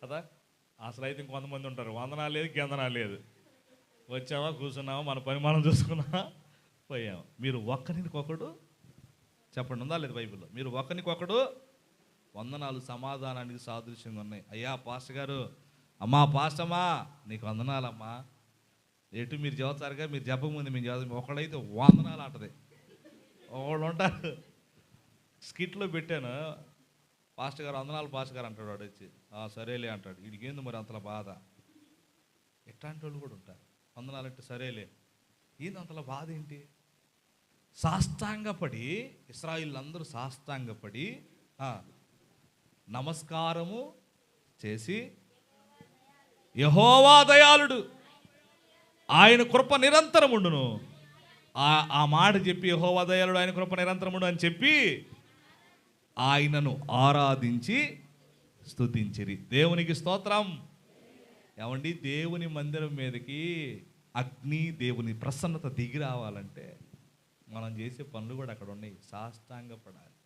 కదా. అసలు అయితే ఇంకొంతమంది ఉంటారు, వందనాలు లేదు, గందనాలు లేదు, వచ్చామా కూర్చున్నామా మన పని మనం చూసుకున్నామా పోయాము. మీరు ఒక్కరికొకడు చెప్పండి, ఉందా లేదు బైబిల్లో? మీరు ఒకరికొకడు వందనాలు సమాధానానికి సాదృశ్యంగా ఉన్నాయి. అయ్యా పాస్టర్ గారు, అమ్మా పాస్టమ్మా నీకు వందనాలమ్మా. ఎటు మీరు చదువుతారుగా, మీరు చెప్పకముందు మేము చదువు. ఒకడైతే వందనాలు అంటది. ఒకళ్ళు ఉంటారు, స్కిట్లో పెట్టాను, పాస్టర్ గారు వందనాలు పాస్టర్ గారు అంటాడు. వాడు వచ్చి సరేలే అంటాడు. వీడికేంది మరి అంతలా బాధ? ఎట్లాంటి వాళ్ళు కూడా ఉంటారు. వందనాలు అంటే సరేలే, ఏంది అంతలా బాధ ఏంటి? సాష్టాంగపడి, ఇశ్రాయేలీయులందరూ సాష్టాంగపడి నమస్కారము చేసి, యెహోవా దయాళుడు, ఆయన కృప నిరంతరం ఉండును. ఆ మాట చెప్పి యెహోవా దయాళుడు, ఆయన కృప నిరంతరం ఉండు అని చెప్పి ఆయనను ఆరాధించి స్తుతించిరి. దేవునికి స్తోత్రం. ఏమండి, దేవుని మందిరం మీదకి అగ్ని, దేవుని ప్రసన్నత దిగి రావాలంటే మనం చేసే పనులు కూడా అక్కడ ఉన్నాయి. సాష్టాంగపడాలి.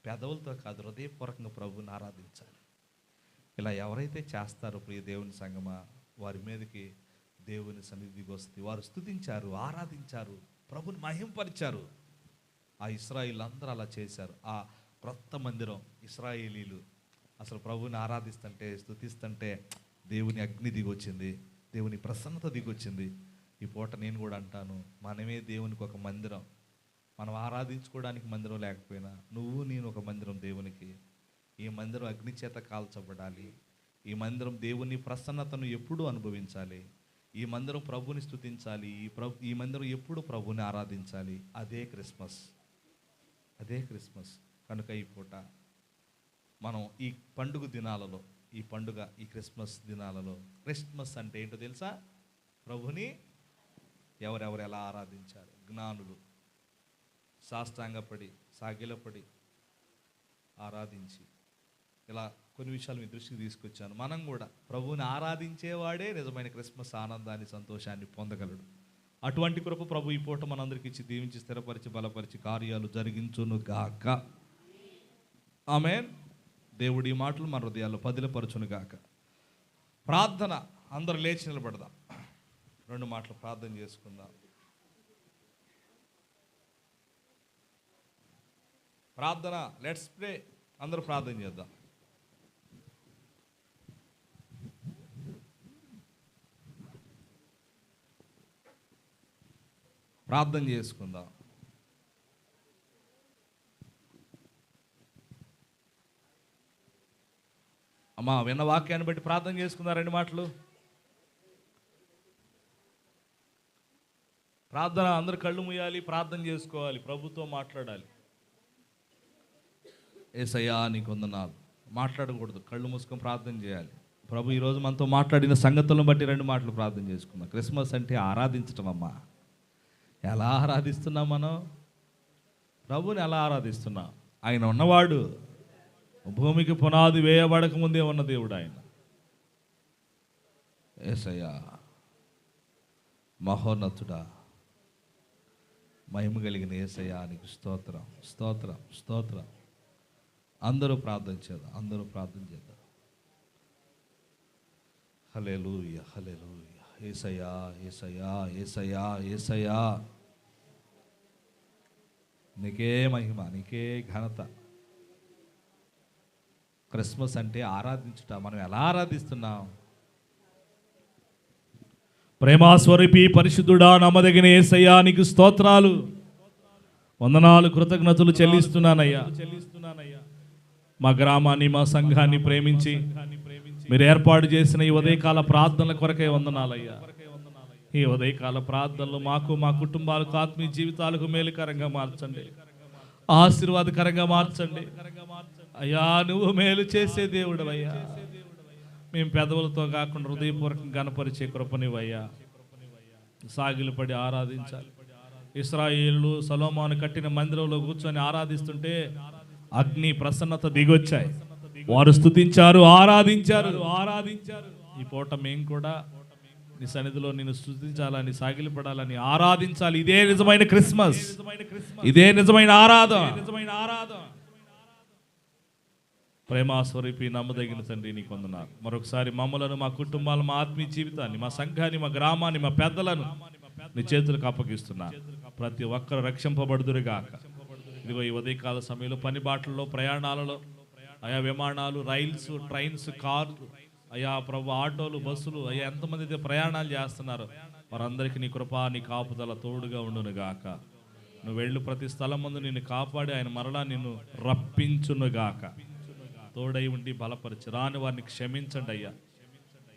పెదవులతో కాదు, హృదయపూర్వకంగా ప్రభువుని ఆరాధించాలి. ఇలా ఎవరైతే చేస్తారో ప్రియ దేవుని సంగమా, వారి మీదకి దేవుని సన్నిధికి వస్తుంది. వారు స్తుతించారు, ఆరాధించారు, ప్రభుని మహింపరిచారు. ఆ ఇశ్రాయేలీయులందరూ అలా చేశారు. ఆ క్రొత్త మందిరం ఇశ్రాయేలీయులు అసలు ప్రభుని ఆరాధిస్తుంటే, స్తుతిస్తుంటే దేవుని అగ్ని దిగొచ్చింది, దేవుని ప్రసన్నత దిగొచ్చింది. ఈ పూట నేను కూడా అంటాను, మనమే దేవునికి ఒక మందిరం. మనం ఆరాధించుకోవడానికి మందిరం లేకపోయినా నువ్వు నేను ఒక మందిరం దేవునికి. ఈ మందిరం అగ్ని చేత కాల్చబడాలి. ఈ మందిరం దేవుని ప్రసన్నతను ఎప్పుడూ అనుభవించాలి. ఈ మందిరం ప్రభుని స్తుతించాలి. ఈ మందిరం ఎప్పుడు ప్రభుని ఆరాధించాలి. అదే క్రిస్మస్, అదే క్రిస్మస్. కనుక ఈ పూట మనం ఈ పండుగ దినాలలో, ఈ క్రిస్మస్ దినాలలో, క్రిస్మస్ అంటే ఏంటో తెలుసా? ప్రభుని ఎవరెవరు ఎలా ఆరాధించారు. జ్ఞానులు సాష్టాంగపడి, సాగిలపడి ఆరాధించి, ఇలా కొన్ని విషయాలు మీ దృష్టికి తీసుకొచ్చాను. మనం కూడా ప్రభువుని ఆరాధించేవాడే నిజమైన క్రిస్మస్ ఆనందాన్ని, సంతోషాన్ని పొందగలడు. అటువంటి కృప ప్రభు ఈ పూట మనందరికి ఇచ్చి దీవించి స్థిరపరిచి బలపరిచి కార్యాలు జరిగించును గాక. ఆమేన్. దేవుడి మాటలు మన హృదయాల్లో పదిలపరచును గాక. ప్రార్థన, అందరూ లేచి నిలబడదాం. 2 మాటలు ప్రార్థన చేసుకుందాం. ప్రార్థన, లెట్స్ ప్రే. అందరూ ప్రార్థన చేద్దాం. ప్రార్థన చేసుకుందాం. అమ్మా, విన్న వాక్యాన్ని బట్టి ప్రార్థన చేసుకుందాం. 2 మాటలు ప్రార్థన. అందరు కళ్ళు మూయాలి, ప్రార్థన చేసుకోవాలి, ప్రభుతో మాట్లాడాలి. యేసయ్యా నీకు వందనాలు. మాట్లాడకూడదు, కళ్ళు మూసుకొని ప్రార్థన చేయాలి. ప్రభు ఈరోజు మనతో మాట్లాడిన సంగతులను బట్టి 2 మాటలు ప్రార్థన చేసుకుందాం. క్రిస్మస్ అంటే ఆరాధించటం. అమ్మా, ఎలా ఆరాధిస్తున్నాం మనం? ప్రభుని ఎలా ఆరాధిస్తున్నాం? ఆయన ఉన్నవాడు, భూమికి పునాది వేయబడక ముందే ఉన్న దేవుడు ఆయన. యేసయ్యా మహోన్నతుడా, మహిమ కలిగిన యేసయ్యా నీకు స్తోత్రం, స్తోత్రం, స్తోత్రం. అందరూ ప్రార్థన చేద్దాం, అందరూ ప్రార్థన చేద్దాం. హల్లెలూయా, హల్లెలూయా. యేసయ్యా, యేసయ్యా, యేసయ్యా, యేసయ్యా నీకే మహిమ, నీకే ఘనత. క్రిస్మస్ అంటే ఆరాధించుట. మనం ఎలా ఆరాధిస్తున్నాం? ప్రేమాస్వరూపి పరిశుద్ధుడా, నమ్మదగిన యేసయ్యా నీకు స్తోత్రాలు, వందనాలు, కృతజ్ఞతలు చెల్లిస్తున్నానయ్యా. మా గ్రామాన్ని, మా సంఘాన్ని ప్రేమించి మీరు ఏర్పాటు చేసిన ఈ ఉదయకాల ప్రార్థనల కొరకే వందనాలయ్యా. ఈ ఉదయకాల ప్రార్థనలు మాకు, మా కుటుంబాలకు, ఆత్మీయ జీవితాలకు మేలుకరంగా మార్చండి, ఆశీర్వాదకరంగా మార్చండి అయ్యా. నువ్వు మేలు చేసే దేవుడు అయ్యా. మేము పెదవులతో కాకుండా హృదయపూర్వకంగా గణపరిచే కృపనివయ్యా. సాగిలపడి ఆరాధించాలి. ఇశ్రాయేలు సొలొమోను కట్టిన మందిరంలో కూర్చొని ఆరాధిస్తుంటే అగ్ని ప్రసన్నత దిగొచ్చాయి. వారు స్తుతించారు, ఆరాధించారు. ఈ పూట మేము కూడా నీ సన్నిధిలో నిన్ను స్తుతించాలని, సాగిలపడాలని, ఆరాధించాలి. ఇదే నిజమైన క్రిస్మస్, ఇదే నిజమైన ఆరాధన. ప్రేమాస్వరూపి నమ్మదగిన తండ్రి నీకు వందనాలు. మరొకసారి మమ్మలను, మా కుటుంబాలను, మా ఆత్మీయ జీవితాన్ని, మా సంఘాన్ని, మా గ్రామాన్ని, మా పెద్దలను నీ చేతులకు అప్పగిస్తున్నా. ప్రతి ఒక్కరు రక్షింపబడుదురుగాక. ఇదిగో ఈ ఉదయకాల సమయంలో పని బాటల్లో, ప్రయాణాలలో, అయా విమానాలు, రైల్స్, ట్రైన్స్, కార్లు, అయా ప్రభు ఆటోలు, బస్సులు, అయ్యా ఎంతమంది అయితే ప్రయాణాలు చేస్తున్నారు, వారందరికీ నీ కృప, నీ కాపుదల తోడుగా ఉండునుగాక. నువ్వు వెళ్ళు ప్రతి స్థలం ముందు నిన్ను కాపాడి ఆయన మరలా నిన్ను రప్పించునుగాక. తోడై ఉండి బలపరిచి రాని వారిని క్షమించండి అయ్యా.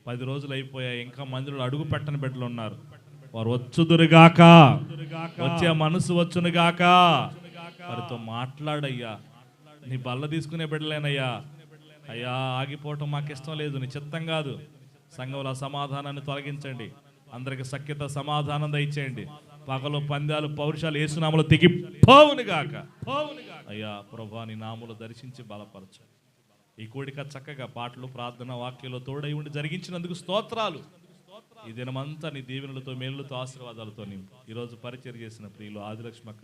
10 రోజులు అయిపోయాయి, ఇంకా మందిలో అడుగు పెట్టని బిడ్డలు ఉన్నారు. వారు వచ్చుదురుగాక, వచ్చే మనసు వచ్చునుగాక. వారితో మాట్లాడయ్యా. నీ బల్ల తీసుకునే బిడ్డలేనయ్యా. అయ్యా, ఆగిపోవటం మాకు ఇష్టం లేదు, నీ చిత్తం కాదు. సంఘంలో అసమాధానాన్ని తొలగించండి. అందరికి సఖ్యత, సమాధానం దయచేయండి. పగలు పందాలు, పౌరుషాలు యేసునామములో తెగిపోవునుగాక. అయ్యా ప్రభువా, నీ నామములో దర్శించి బలపరచు. ఈ కూడిక చక్కగా పాటలు, ప్రార్థన, వాక్యంలో తోడై ఉండి జరిగించినందుకు స్తోత్రాలు. ఈ దినమంతా నీ దీవెనలతో, మేలులతో, ఆశీర్వాదాలతో నింపు. ఈరోజు పరిచయం చేసిన ప్రియులు ఆదిలక్ష్మక్క,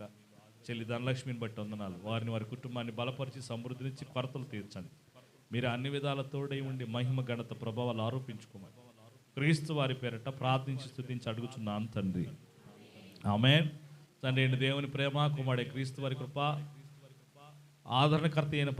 చెల్లి ధనలక్ష్మిని బట్టి వందనాలు. వారిని, వారి కుటుంబాన్ని బలపరిచి సమృద్ధినిచ్చి కొరతలు తీర్చండి. మీరు అన్ని విధాల తోడై ఉండి మహిమ, ఘనత, ప్రభావాలు ఆరోపించుకోమని క్రీస్తు వారి పేరట ప్రార్థించి స్తుతించి అడుగుచున్నాను తండ్రి. ఆమేన్. తండ్రి అయిన దేవుని ప్రేమ, కుమారుడైన క్రీస్తు వారి కృప, ఆదరణకర్త అయిన